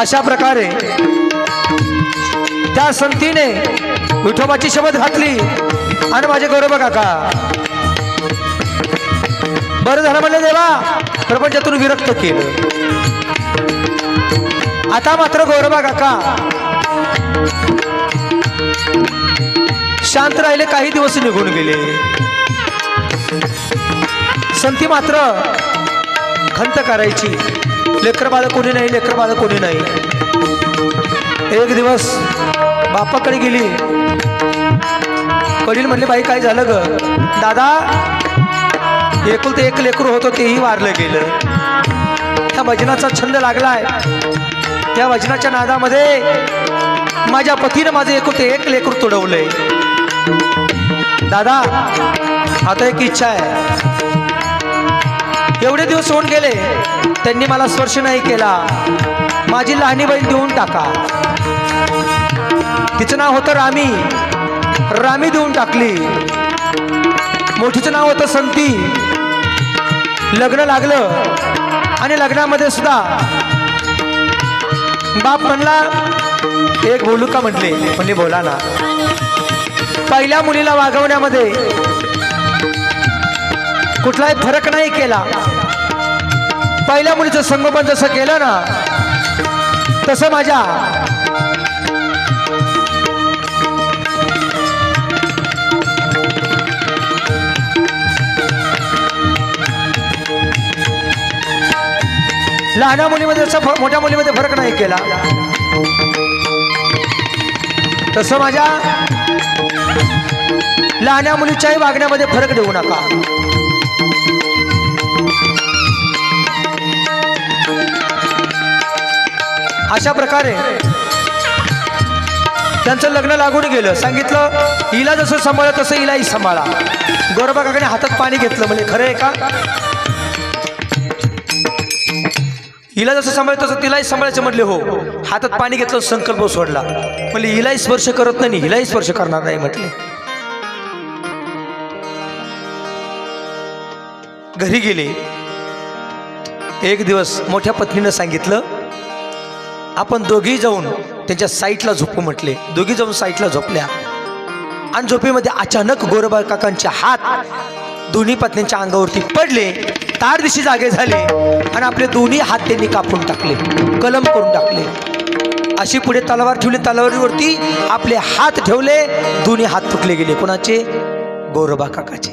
अशा प्रकारे त्या संतीने विठोबाची शपथ घातली आणि माझे गोरोबा काका बरं झालं म्हणलं देवा, प्रपंचातून विरक्त केलं. आता मात्र गोरोबा काका शांत राहिले. काही दिवस निघून गेले. संती मात्र खंत करायची. लेकर बाळ कोणी नाही, लेकर बाळ कोणी नाही. एक दिवस बापाकडे गेली. वडील म्हणले, बाई काय झालं ग? दादा, एकुलते एक लेकरू होतं तेही वारलं गेलं. त्या भजनाचा छंद लागलाय. त्या भजनाच्या नादामध्ये माझ्या पतीनं माझं एकुलते एक लेकरू तुडवलंय. दादा, आता एक इच्छा आहे. एवढे दिवस होऊन गेले त्यांनी मला स्पर्श नाही केला. माझी लहानी बहीण देऊन टाका. तिचं नाव होतं रामी. रामी देऊन टाकली. मोठीचं नाव होतं संती. लग्न लागलं आणि लग्नामध्ये सुद्धा बाप म्हणला, एक बोलू का म्हटले. म्हणले बोला ना. पहिल्या मुलीला वागवण्यामध्ये कुठलाही फरक नाही केला. पहिल्या मुलीचं संगोपन जसं केलं ना तसं माझ्या लहान मुलीमध्ये जसं मोठ्या मुलीमध्ये फरक नाही केला तसं माझ्या लहान मुलीच्याही वागण्यामध्ये फरक देऊ नका. अशा प्रकारे त्यांचं लग्न लागून गेलं. सांगितलं, हिला जसं सांभाळा तसं हिलाही सांभाळा. गोरोबा काकाने हातात पाणी घेतलं. म्हणजे खरं आहे का? हिला जसं सांभाळ तसं तिलाही सांभाळायचं म्हटले. हो. हातात पाणी घेतलं, संकल्प सोडला. म्हणजे हिलाही स्पर्श करत नाही, हिलाही स्पर्श करणार नाही म्हटले. घरी गेले. एक दिवस मोठ्या पत्नीनं सांगितलं, आपण दोघी जाऊन त्यांच्या साईटला झोपू म्हटले. दोघी जाऊन साईटला झोपल्या आणि झोपेमध्ये अचानक गोरोबा काकांचे हात दोन्ही पत्नींच्या अंगावरती पडले. तार दिशी जागे झाले आणि आपले दोन्ही हात त्यांनी कापून टाकले, कलम करून टाकले. अशी पुढे तलवार ठेवली. तलवारीवरती आपले हात ठेवले. दोन्ही हात तुटले गेले. कोणाचे? गोरोबा काकाचे.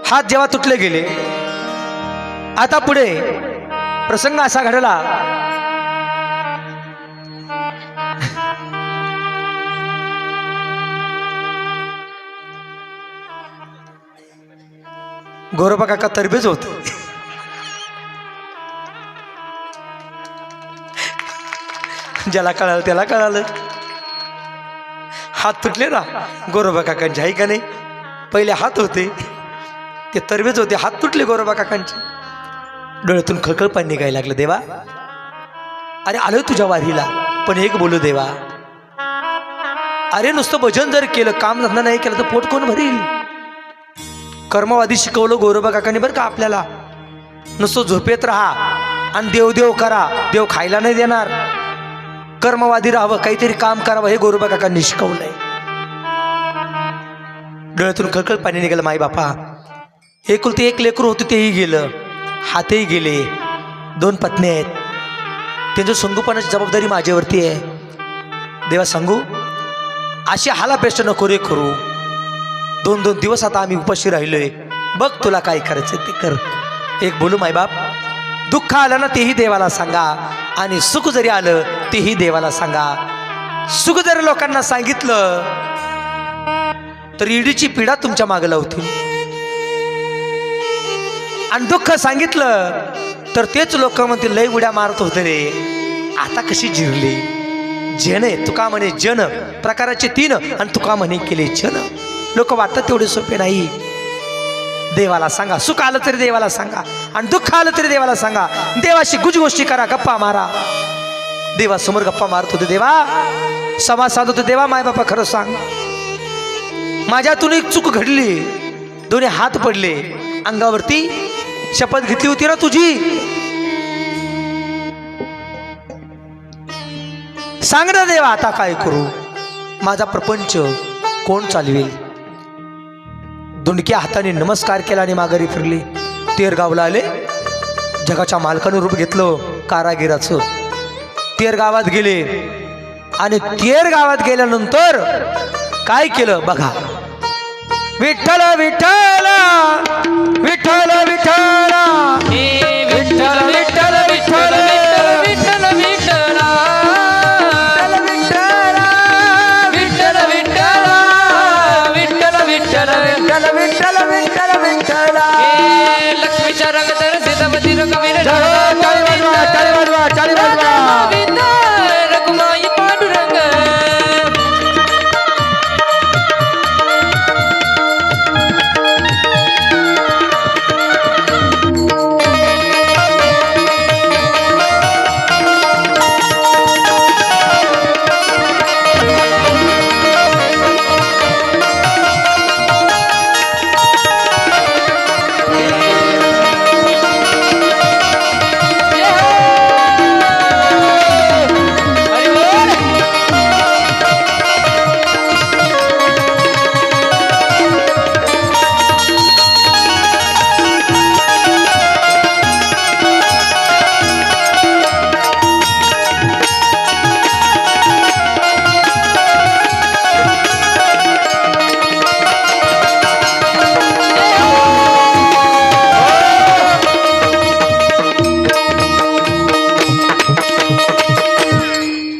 हात जेव्हा तुटले गेले, आता पुढे प्रसंग असा घडला. गोरोबा काका तरबेज होते. ज्याला कळालं त्याला कळालं. हात तुटले ना गोरोबा काकांचे, आहे का नाही? पहिले हात होते ते तरबेज होते, हात तुटले गोरोबा काकांचे. डोळ्यातून खळखळ पाणी निघायला लागलं. देवा, अरे आलोय तुझ्या वारीला, पण एक बोलू देवा, अरे नुसतं भजन जर केलं, काम धंदा नाही केलं तर पोट कोण भरील? कर्मवादी शिकवलं गोरोबा काकांनी बरं का आपल्याला. नुसतं झोपेत राहा आणि देवदेव करा, देव खायला नाही देणार. कर्मवादी राहावं, काहीतरी काम करावं, हे गोरोबा काकांनी शिकवलंय. डोळ्यातून खळखळ पाणी निघालं. माई बापा, एकुलते एक लेकरू होतं तेही गेलं, हातही गेले, 2 पत्नी आहेत, त्यांचं संगोपनाची जबाबदारी माझ्यावरती आहे. देवा सांगू अशी हालापेष्ट नको रे करू. 2-2 दिवस आता आम्ही उपाशी राहिलोय, बघ तुला काय करायचं ते कर. एक बोलू मायबाप, दुःख आलं ना तेही देवाला सांगा, आणि सुख जरी आलं तेही देवाला सांगा. सुख जरी लोकांना सांगितलं तर ईडीची पिढा तुमच्या मागे लावतील, आणि दुःख सांगितलं तर तेच लोक म्हणतील लय उड्या मारत होते रे, आता कशी जिरली. जन आहे तुका म्हणे, जन प्रकाराचे 3 आणि तुका म्हणे केले जन. लोक वाटतात तेवढे सोपे नाही. देवाला सांगा, सुख आलं तरी देवाला सांगा, आणि दुःख आलं तरी देवाला सांगा. देवाशी गुजगोष्टी करा, गप्पा मारा. देवासमोर गप्पा मारत होते, देवा संवाद साधत होते. देवा माय बापा खरं सांग, माझ्यातून एक चूक घडली, दोन्ही हात पडले अंगावरती, शपथ घेतली होती ना तुझी, सांग ना देवा आता काय करू. माझा प्रपंच कोण चालवेल? दुंडक्या हाताने नमस्कार केला आणि माघारी फिरले. तेरगावला आले, जगाच्या मालकानं रूप घेतलं कारागिराचं. तेर गावात गेले, आणि तेर गावात गेल्यानंतर काय केलं बघा. विठ्ठल विठ्ठल विठ्ठल विठ्ठल विठ्ठल विठ्ठल विठ्ठल विठ्ठल विठ्ठल विठ्ठल विठ्ठल विठ्ठल. लक्ष्मीच्या रंग तर सीतापती कवीर टाळी वाजवा, टाळी वाजवा. रघुमाई पांडुरंग.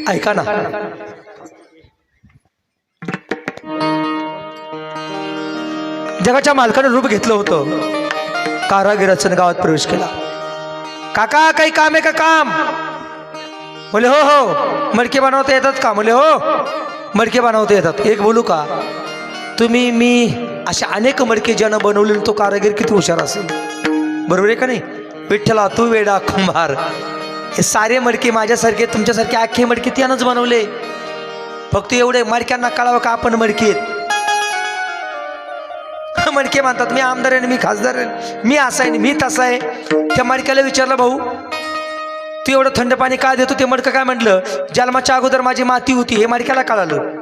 ऐका ना, जगाच्या मालकानं रूप घेतलं होतं, कारागिराचं गावात प्रवेश केला. काका काही काम आहे का? काम. बोले हो हो. मडके बनवता येतात का? बोले हो मडके बनवता येतात. एक बोलू का, तुम्ही मी अशा अनेक मडके ज्यानं बनवले, तो कारागीर किती हुशार असेल, बरोबर आहे का नाही? विठ्ठला तू वेडा कुंभार, हे सारे मडके माझ्यासारखे तुमच्यासारखे अख्खे मडके त्यानंच बनवले. फक्त एवढे मडक्यांना कळावं का आपण मडके मडके म्हणतात. मी आमदार आहे, मी खासदार आहे, मी असा आहे, मी तसा आहे. त्या मडक्याला विचारलं, भाऊ तू एवढं थंड पाणी का देतो? ते मडकं काय म्हटलं, जन्माच्या अगोदर माझी माती होती. हे मडक्याला कळालं,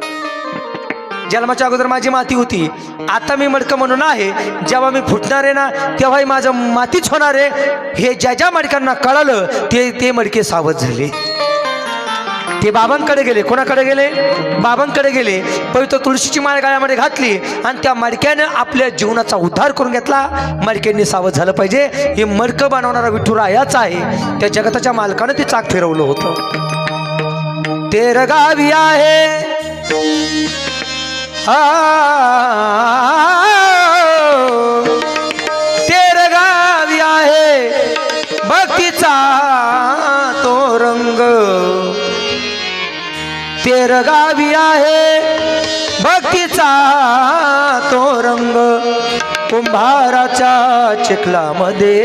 जन्माच्या अगोदर माझी माती होती. आता मी मडकं म्हणून आहे, जेव्हा मी फुटणार आहे ना तेव्हाही माझं मातीच होणार आहे. हे ज्या ज्या मडक्यांना कळालं ते मडके सावध झाले. ते बाबांकडे गेले. कोणाकडे गेले? बाबांकडे गेले. पवित्र तुळशीची माळ गळ्यामध्ये घातली, आणि त्या मडक्यानं आपल्या जीवनाचा उद्धार करून घेतला. मडक्यांनी सावध झालं पाहिजे. हे मडकं बनवणारा विठुरायाच आहे. त्या जगताच्या मालकानं ते चाक फिरवलं होतं. तेरगावी आहे तेरगावी आहे भक्तीचा तो रंग. तेरगावी आहे भक्तीचा तो रंग. कुंभाराच्या चिखलामध्ये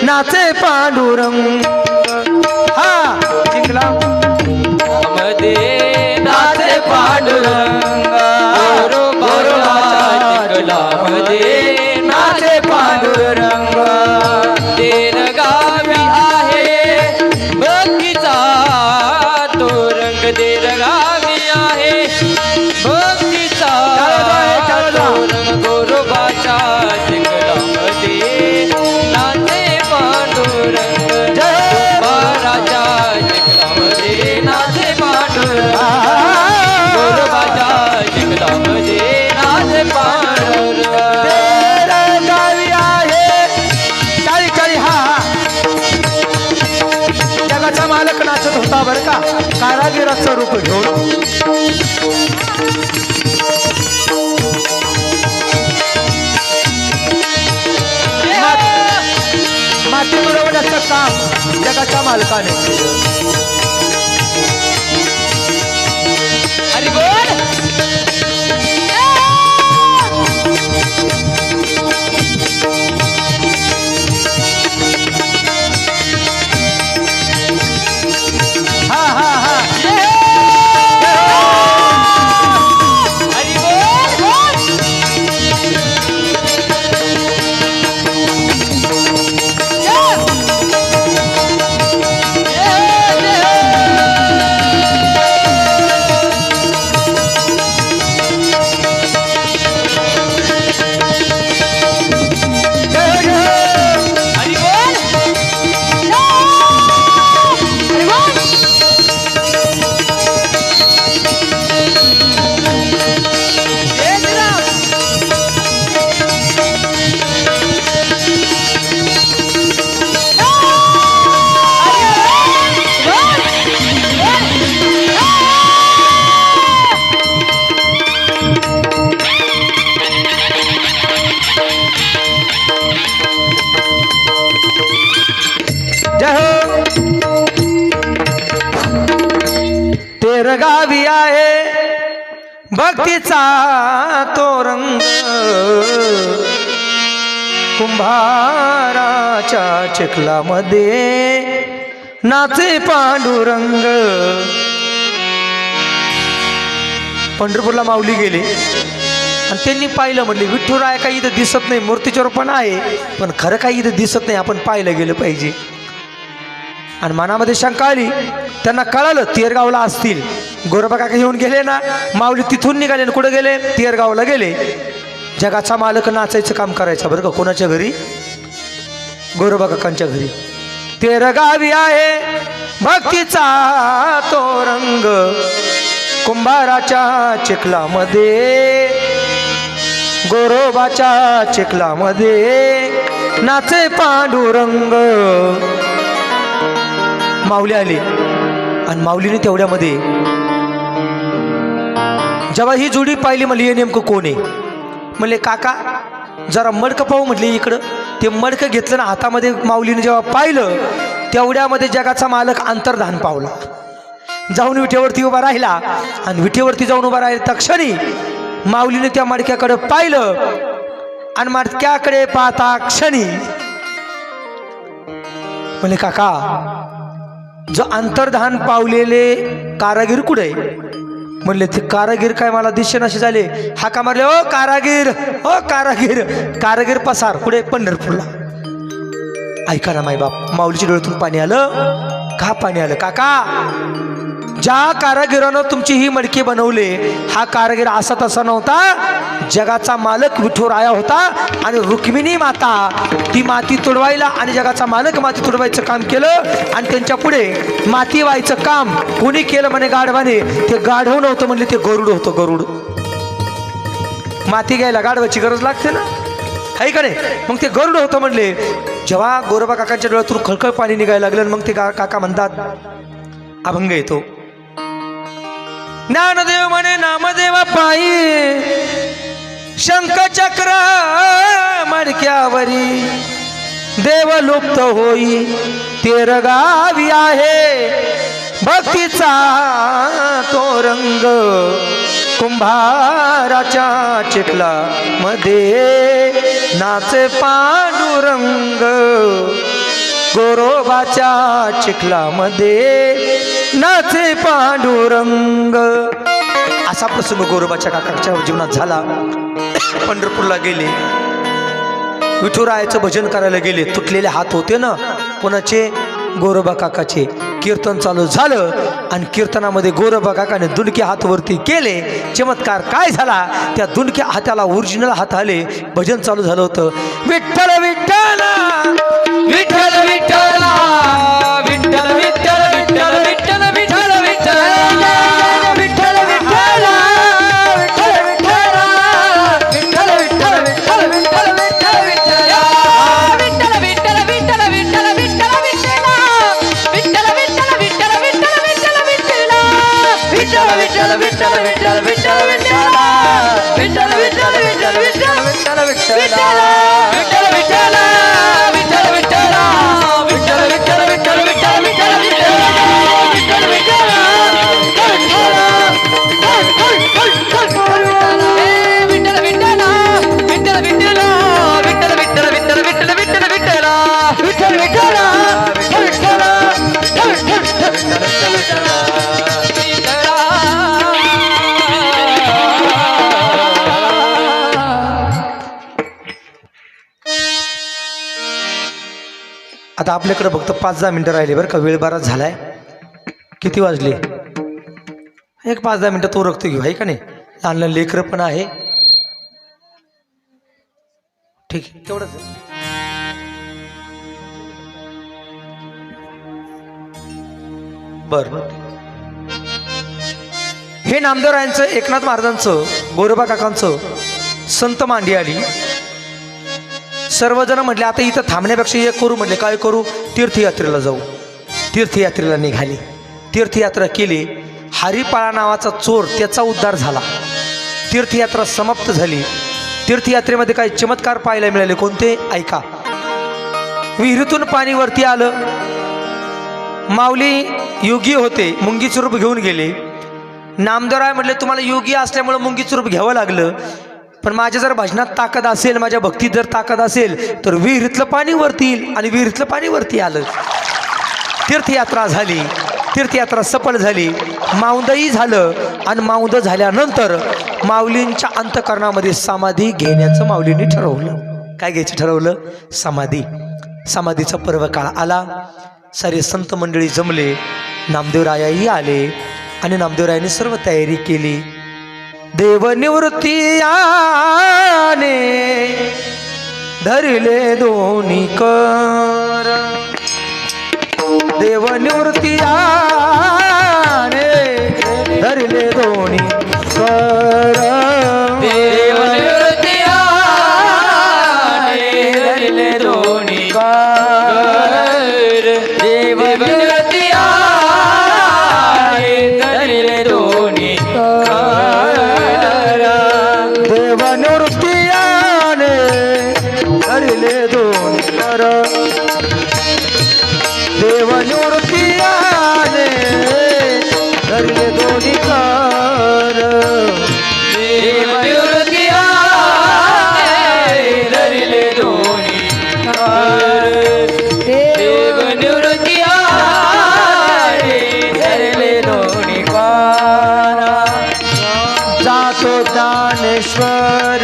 नाचे पांडुरंग. हा चिखला मध्ये नाचे पांडुरंग. पांडुरंग गोरोबाच्या चिखलामध्ये नाचे पांडुरंग तेर गावी आहे भक्तीचा तो रंग तेर गावी आहे भक्तीचा तो रंग गोरोबाच्या चिखलामध्ये नाचे पांडुरंग गोरोबाच्या चिखलामध्ये नाचे पांडुरंग गोरोबाच्या चिखलामध्ये नाचे पांडुरंग गावी आहे टाळी टाळी हा जगाचा मालक नाचत होता बरं का कारागिराचं रूप घेऊन माती मिळवण्याचं काम जगाच्या मालकाने केलं. हरी बोल हा हा हा हरी बोल हरी बोल जय श्रीराम जय हो तेर गावी आहे भक्तीचा तो रंग कुंभाराच्या चिखलामध्ये नाचे पांडुरंग. पंढरपूरला माऊली गेले आणि त्यांनी पाहिलं म्हणले विठ्ठलराय काही इथं दिसत नाही मूर्तीच्या रूपानं आहे पण खरं काही इथं दिसत नाही आपण पाहिलं गेलं पाहिजे. आणि मनामध्ये शंका आली त्यांना कळालं तेरगावला असतील गोरोबा काका येऊन गेले ना माऊली तिथून निघाले आणि कुठं गेले तेरगावला गेले. जगाचा मालक नाचायचं काम करायचं बरं का कोणाच्या घरी गोरोबा काकांच्या घरी. तेरगावी आहे भक्तीचा तो रंग कुंभाराच्या चिखलामध्ये गोरोबाच्या चिखलामध्ये नाचे पांडुरंग. माऊली आली आणि माऊलीने तेवढ्यामध्ये जेव्हा ही जोडी पाहिली म्हणली हे नेमकं कोण आहे म्हणले काका जरा मडकं पाहू म्हटले इकडं. ते मडकं घेतलं ना हातामध्ये माऊलीने जेव्हा पाहिलं तेवढ्यामध्ये जगाचा मालक अंतर्धान पावला. जाऊन विठेवरती उभा राहिला आणि विठेवरती जाऊन उभा राहिला तक्षणी माऊलीने त्या मडक्याकडे पाहिलं आणि मडक्याकडे पाहता क्षणी म्हणले काका जो अंतर्धान पावलेले कारागीर कुठे म्हणले ते कारागीर काय मला दिसेनाशी झाले. हाका मारले ओ कारागीर ओ कारागीर. कारागीर पसार कुठे पंढरपूरला. ऐका ना माई बाप माऊलीच्या डोळ्यातून पाणी आलं. का पाणी आलं काका ज्या कारागिरानं तुमची ही मडकी बनवले हा कारागीर असा तसा नव्हता जगाचा मालक विठुराया होता आणि रुक्मिणी माता ती माती तुडवायला आणि जगाचा मालक माती तुडवायचं काम केलं आणि त्यांच्या पुढे माती व्हायचं काम कोणी केलं म्हणे गाढवाने. ते गाढव नव्हतं म्हणले ते गरुड होतं गरुड. माती घ्यायला गाढवाची गरज लागते ना आहे का नाही मग ते गरुड होतं म्हणले. जेव्हा गोरोबा काकांच्या डोळ्यातून खळखळ पाणी निघायला लागलं मग ते काका म्हणतात अभंग येतो. ज्ञानदेव म्हणे नामदेवा पायी शंखचक्र मडक्यावरी देव लुप्त होई तेरगावी आहे भक्तीचा तो रंग कुंभाराच्या चिखला मध्ये नाचे पांडुरंग गोरोबाच्या चिखलामध्ये नाचे पांडुरंग. असा प्रसंग गोरोबाच्या काकाच्या जीवनात झाला. पंढरपूरला गेले, विठुरायाचं भजन करायला गेले. तुटलेले हात होते ना कोणाचे? गोरोबा काकाचे. कीर्तन चालू झालं आणि कीर्तनामध्ये गोरोबा काकाने दुनके हात वरती केले. चमत्कार काय झाला? त्या दुनक्या हाताला ओरिजिनल हात आले. भजन चालू झालं होतं. विठ्ठल विठ्ठल विठ्ठल विठ्ठल विठ्ठल विठ्ठल विठ्ठल विठ्ठल विठ्ठल विठ्ठल विठ्ठल विठ्ठल विठ्ठल विठ्ठल विठ्ठल विठ्ठल विठ्ठल आता आपल्याकडे फक्त 5-10 मिनिटं राहिले बरं का. वेळ बराच झालाय. किती वाजले? एक 5-10 मिनिटं तो रक्त घेऊ आहे का नाही? लहान लहान लेकरं पण आहे. ठीक आहे, तेवढंच आहे. बरं. हे नामदेवरायांचं, एकनाथ महाराजांचं, गोरोबा काकांचं संत मांडी आली. सर्वजण म्हटले आता इथं थांबण्यापेक्षा एक करू. म्हटले काय करू? तीर्थयात्रेला जाऊ. तीर्थयात्रेला निघाली. तीर्थयात्रा केली. हरिपाळा नावाचा चोर, त्याचा उद्धार झाला. तीर्थयात्रा समाप्त झाली. तीर्थयात्रेमध्ये काही चमत्कार पाहायला मिळाले. कोणते? ऐका. विहिरीतून पाणी वरती आलं. माऊली योगी होते, मुंगी स्वरूप घेऊन गेले. नामदेवराय म्हटले तुम्हाला योगी असल्यामुळे मुंगी स्वरूप घ्यावं लागलं, पण माझ्या जर भजनात ताकद असेल, माझ्या भक्तीत जर ताकद असेल तर विहिरीतलं पाणी वरती येईल. आणि विहिरीतलं पाणी वरती आलं. तीर्थयात्रा झाली. तीर्थयात्रा सफल झाली. माऊंदही झालं. आणि माऊंद झाल्यानंतर माऊलींच्या अंतःकरणामध्ये समाधी घेण्याचं माऊलींनी ठरवलं. काय घ्यायचं ठरवलं? समाधी. समाधीचा पर्व काळ आला. सारे संत मंडळी जमले. नामदेवरायाही आले आणि नामदेवरायांनी सर्व तयारी केली. देवनिवृत्ती आने धरले दोन्ही कर. देवनिवृत्ती आने धरले दोन्ही कर. देवनिवृत्ती आने धरले दोन्ही कर. देवनिवृत्ती आने धरले दोन्ही देवनिवृत्तीयाने धरले दोन कर. देवनिवृत्तीयाने धरले दोन्ही कर. देवनिवृत्ती आने धरले दोन्ही कर. देवनिवृत्ती आने धरले दोन्ही कर. जातो ज्ञानेश्वर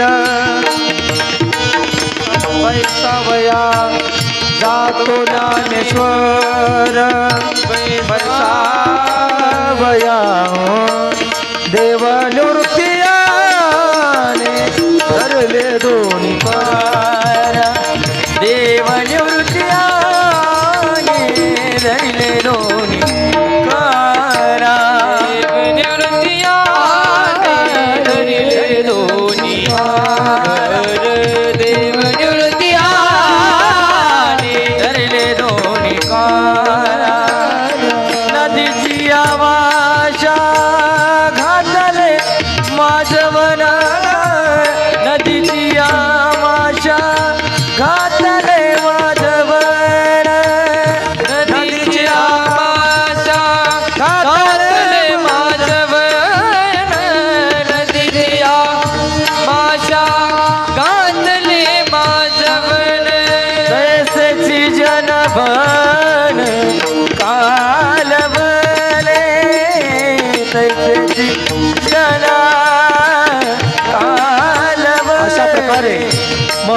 वैसावया. जातो ज्ञानेश्वर वैसावया. देवनिवृत्तीयाने धरले दोन्ही कर. देवनिवृत्ती आने धरले दोन्ही कर. देवनिवृत्ती आने धरले दोन्ही कर. देवनिवृत्ती आने धरले दोन्ही कर. नदीची आवाशा घातले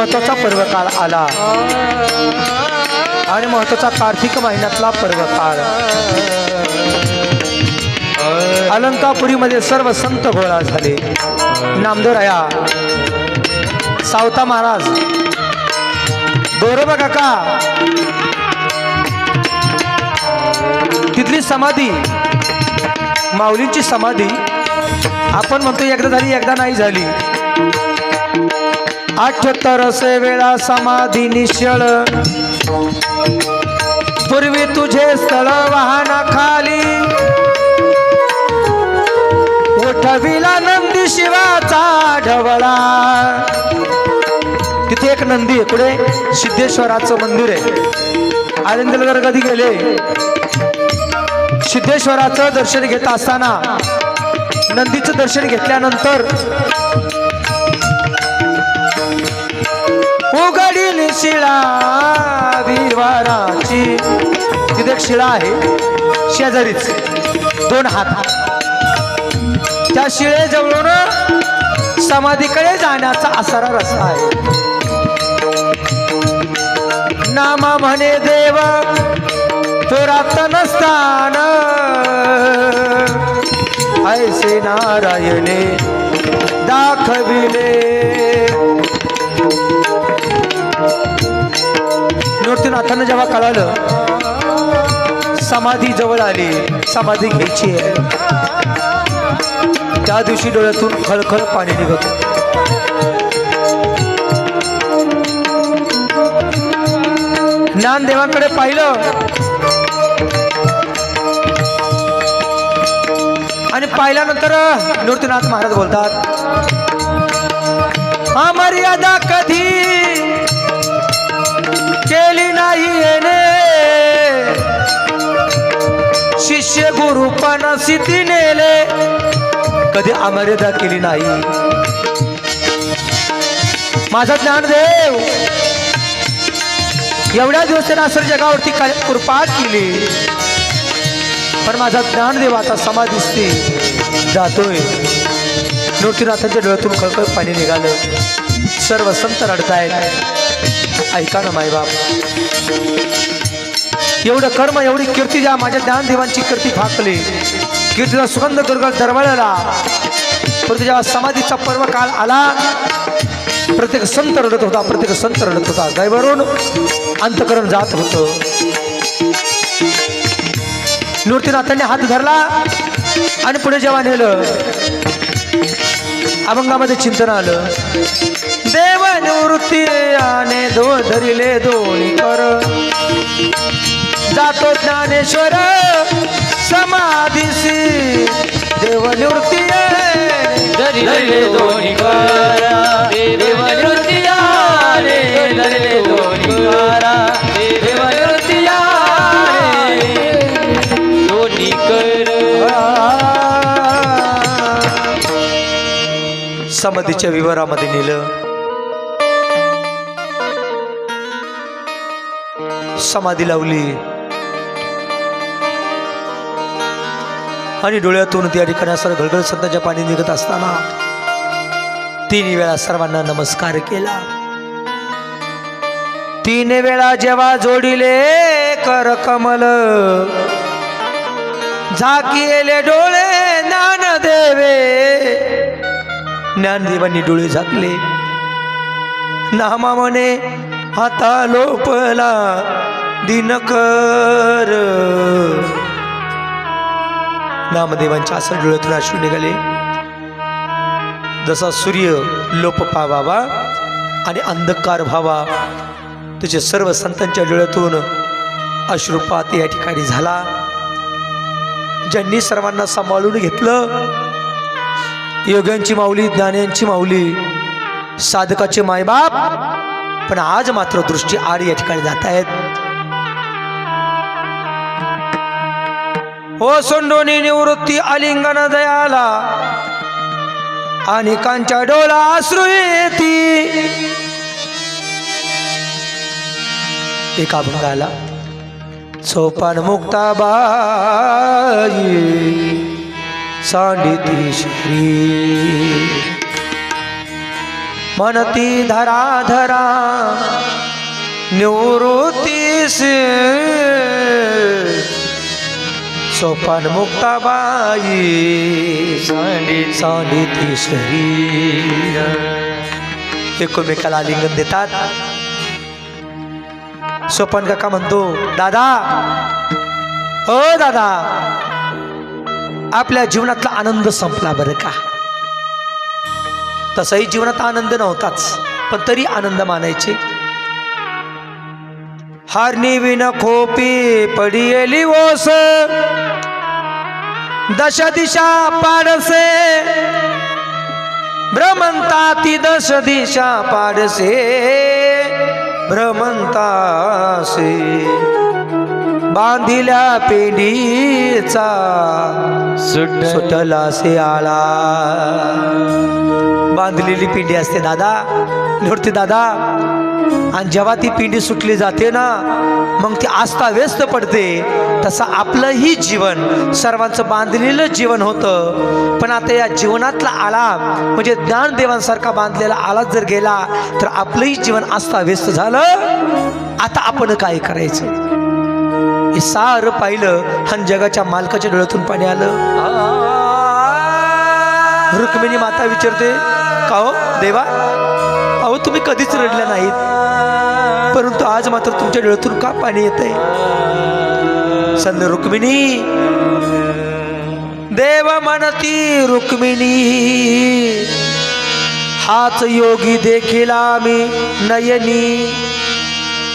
महत्वाचा पर्वकाळ आला आणि महत्वाचा कार्तिक महिन्यातला पर्वकाळ. अलंकापुरीमध्ये सर्व संत गोळा झाले. नामदेवराया, सावता महाराज, गौरव काका, तिथली समाधी, माऊलींची समाधी आपण म्हणतो एकदा झाली एकदा नाही झाली. 78 वेळा समाधी निश्चळ, पूर्वी तुझे स्थळ वाहना खाली, उठविला नंदी शिवाचा ढवळा. तिथे एक नंदी आहे, पुढे सिद्धेश्वराचं मंदिर आहे. आनंदनगर कधी गेले, सिद्धेश्वराचं दर्शन घेत असताना नंदीचं दर्शन घेतल्यानंतर उघडील शिळा विवाराची. तिथे एक शिळा आहे शेजारीच, 2 हात. त्या शिळेजवळून समाधीकडे जाण्याचा असारा रस्ता आहे. नामा म्हणे देव पुरातन स्थान, ऐसे नारायणे दाखविले. मूर्तीनाथांना जेव्हा कळालं समाधी जवळ आली, समाधी घ्यायची आहे, त्या दिवशी डोळ्यातून खळखळ पाणी निघत. ज्ञानदेवांकडे पाहिलं आणि पाहिल्यानंतर मूर्तीनाथ महाराज बोलतात, अमर्यादा कधी केली नाही येणे, शिष्य गुरु पण सिद्धी नेले, कधी अमर्यादा केली नाही. माझा ज्ञानदेव एवढ्या दिवस त्यानं असं जगावरती कृपा केली, पण माझा ज्ञानदेव आता समाधीस्थी जातोय. मूर्तीनाथांच्या डोळ्यातून खळखळ पाणी निघालं. सर्व संत रडतायत. ऐका ना मायबाप, एवढं कर्म, एवढी कीर्ती ज्या माझ्या ज्ञानदेवांची कीर्ती फाकली, कीर्तीचा सुगंध दुर्गळ दरवळला. परंतु जेव्हा समाधीचा पर्व काळ आला, प्रत्येक संत रडत होता, प्रत्येक संत रडत होता. गायवरून अंतकरण जात होतं. मूर्तीनाथांनी हात धरला आणि पुढे जेव्हा नेलं, अभंगामध्ये चिंतन आलं. देव निवृत्ती आने दो धरिले दोन्ही कर, जातो ज्ञानेश्वर समाधीसी. देव निवृत्ती धरिले दोन्ही कर, देव निवृत्ती आने धरिले दोन्ही कर, देव निवृत्ती आने दोन्ही कर. समाधीच्या विवरामध्ये नेलं. समाधी लावली आणि डोळ्यातून त्या ठिकाणी असं घळघळ संतांच्या पाणी निघत असताना 3 वेळा सर्वांना नमस्कार केला. 3 वेळा जेव्हा जोडिले कर कमल, झाकीले डोळे ज्ञानदेवे. ज्ञानदेवांनी डोळे झाकले. नामा म्हणे आता लोपला दिनकर. नामदेवांच्या असं डोळ्यातून अश्रू निघाले. जसा सूर्य लोप पावावा आणि अंधकार व्हावा, तुझे सर्व संतांच्या डोळ्यातून अश्रुपात या ठिकाणी झाला. ज्यांनी सर्वांना सांभाळून घेतलं, योग्यांची माऊली, ज्ञान्यांची माऊली, साधकाचे मायबाप, पण आज मात्र दृष्टी आड या ठिकाणी जात आहेत. ओ सोंडोनी निवृत्ती आलिंगन दयाला, अनेकांच्या डोळा अश्रू येती. एका अभंगाला सोपान मुक्ताबाई सांडिती श्री. म्हणती धरा धरा निवृत्तीस सोपान मुक्ताबाई सांडिती शरीर एकमेकाला आलिंगन देतात. सोपान काका म्हणतो दादा ओ दादा आपल्या जीवनातला आनंद संपला बरं का. तसाही जीवनात आनंद नव्हताच पण तरी आनंद मानायचे. हारणी विन खोपी पडियेली ओस दश दिशा पाडसे भ्रमंता ती दश दिशा पाडसे भ्रमंतासे बांधिल्या पेंडीचा सुटला से आळा. बांधलेली पिंडी असते दादा निवडते दादा आणि जेव्हा ती पिंडी सुटली जाते ना मग ती अस्ताव्यस्त पडते. तसं आपलंही जीवन सर्वांचं बांधलेलं जीवन होतं पण आता या जीवनातला आळा म्हणजे ज्ञानदेवांसारखा बांधलेला आळा जर गेला तर आपलंही जीवन अस्ताव्यस्त झालं. आता आपण काय करायचं हे सारं पाहिलं आणि जगाच्या मालकाच्या डोळ्यातून पाणी आलं. रुक्मिणी माता विचारते का हो देवा अहो तुम्ही कधीच रडल्या नाहीत परंतु आज मात्र तुमच्या डोळ्यातून का पाणी येतंय. संत रुक्मिणी देव म्हणती रुक्मिणी हाच योगी देखील आम्ही नयनी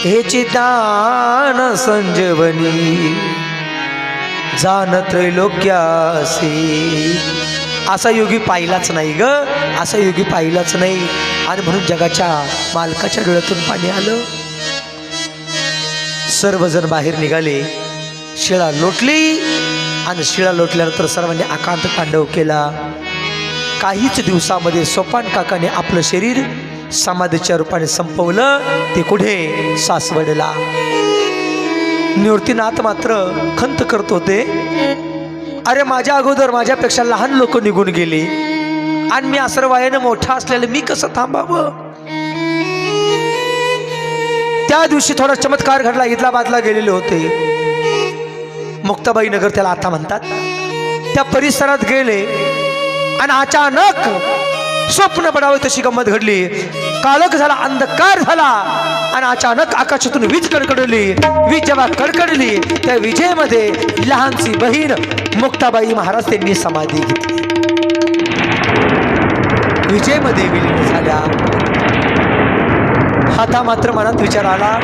हेची दान संजीवनी जाण त्रैलोक्यासी. असा योगी पाहिलाच नाही ग असा योगी पाहिलाच नाही आणि म्हणून जगाच्या मालकाच्या डोळ्यातून पाणी आलं. सर्वजण बाहेर निघाले. शिळा लोटली आणि शिळा लोटल्यानंतर सर्वांनी आकांत तांडव केला. काहीच दिवसामध्ये सोपान काकाने आपलं शरीर समाधीच्या रूपाने संपवलं. ते कुठे सासवडला. निवृत्तीनाथ मात्र खंत करत होते अरे माझ्या अगोदर माझ्यापेक्षा लहान लोक निघून गेली आणि मी असर वयानं मोठा असलेलं मी कसं थांबावं. त्या दिवशी थोडा चमत्कार घडला. इदलाबादला गेलेले होते. मुक्ताबाई नगर त्याला आता म्हणतात. त्या परिसरात गेले आणि अचानक स्वप्न पडावे तशी गंमत घडली. काळोख झाला अंधकार झाला आणि अचानक आकाशातून वीज कडकडली. वीज जेव्हा कडकडली त्या विजेमध्ये लहानशी बहीण मुक्ताबाई महाराज त्यांनी समाधी घेतली. विजेमध्ये विलीन झाल्या. आता मात्र मनात विचार आला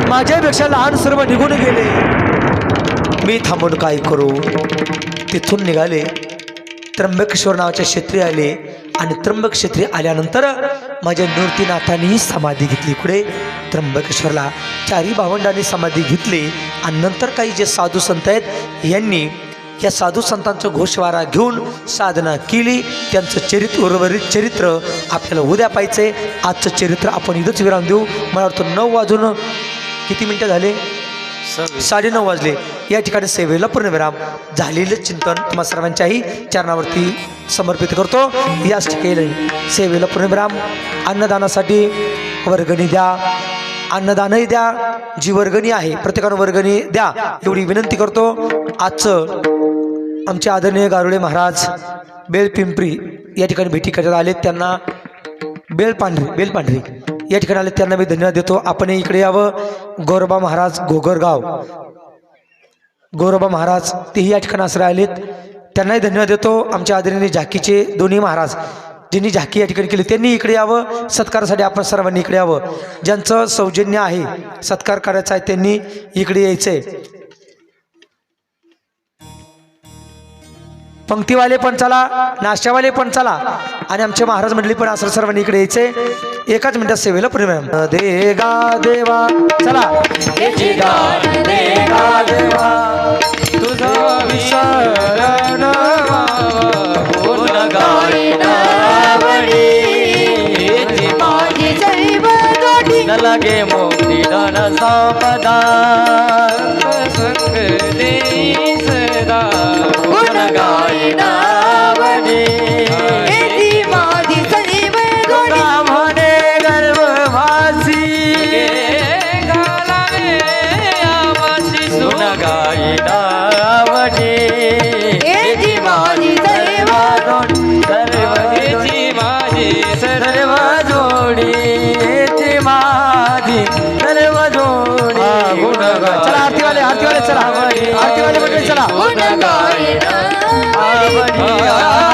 माझ्यापेक्षा लहान सर्व निघून गेले मी थांबून काय करू. तिथून निघाले. त्र्यंबकेश्वर नावाच्या क्षेत्री आले आणि त्र्यंबक क्षेत्री आल्यानंतर माझ्या निवृत्तीनाथांनीही समाधी घेतली. कुठे त्र्यंबकेश्वरला. चारी भावंडांनी समाधी घेतली आणि नंतर काही जे साधू संत आहेत यांनी या साधू संतांचं घोषवारा घेऊन साधना केली. त्यांचं चरित्र उर्वरित चरित्र आपल्याला उद्या पाहिजे. आजचं चरित्र आपण इथंच विराम देऊ. मला वाटतं 9 वाजून किती मिनटं झाले 9:30 वाजले. या ठिकाणी सेवेला पूर्णविराम. झालेलं चिंतन तुम्हा सर्वांच्याही चरणावरती समर्पित करतो. याच ठिकाणी सेवेला पूर्णविराम. अन्नदानासाठी वर्गणी द्या. अन्नदानही द्या. जी वर्गणी आहे प्रत्येकानं वर्गणी द्या एवढी विनंती करतो. आजचं आमचे आदरणीय गारुडे महाराज बेलपिंपरी या ठिकाणी भेटी करण्यात आले. त्यांना बेलपांढरी या ठिकाणी आले त्यांना मी धन्यवाद देतो. आपण इकडे यावं. गौरबा महाराज घोगरगाव गौरबा महाराज तेही या ठिकाणी आश्रय आलेत त्यांनाही धन्यवाद देतो. आमच्या आदरणीय झाकीचे दोन्ही महाराज ज्यांनी झाकी या ठिकाणी केली त्यांनी इकडे यावं. सत्कारासाठी आपण सर्वांनी इकडे यावं. ज्यांचं सौजन्य आहे सत्कार करायचा आहे त्यांनी इकडे यायचंय. पंक्तीवाले पण चला नाश्त्यावाले पण चला आणि आमचे महाराज मंडळी पण असं सर्वांनी इकडे यायचे. एकाच मिनिटात सेवेला परिणाम दे गा देवा. चला देवा तुझा विसरण लगे मोक्ती धन संपदा संग दे सदा गुण गायना बने. मोरया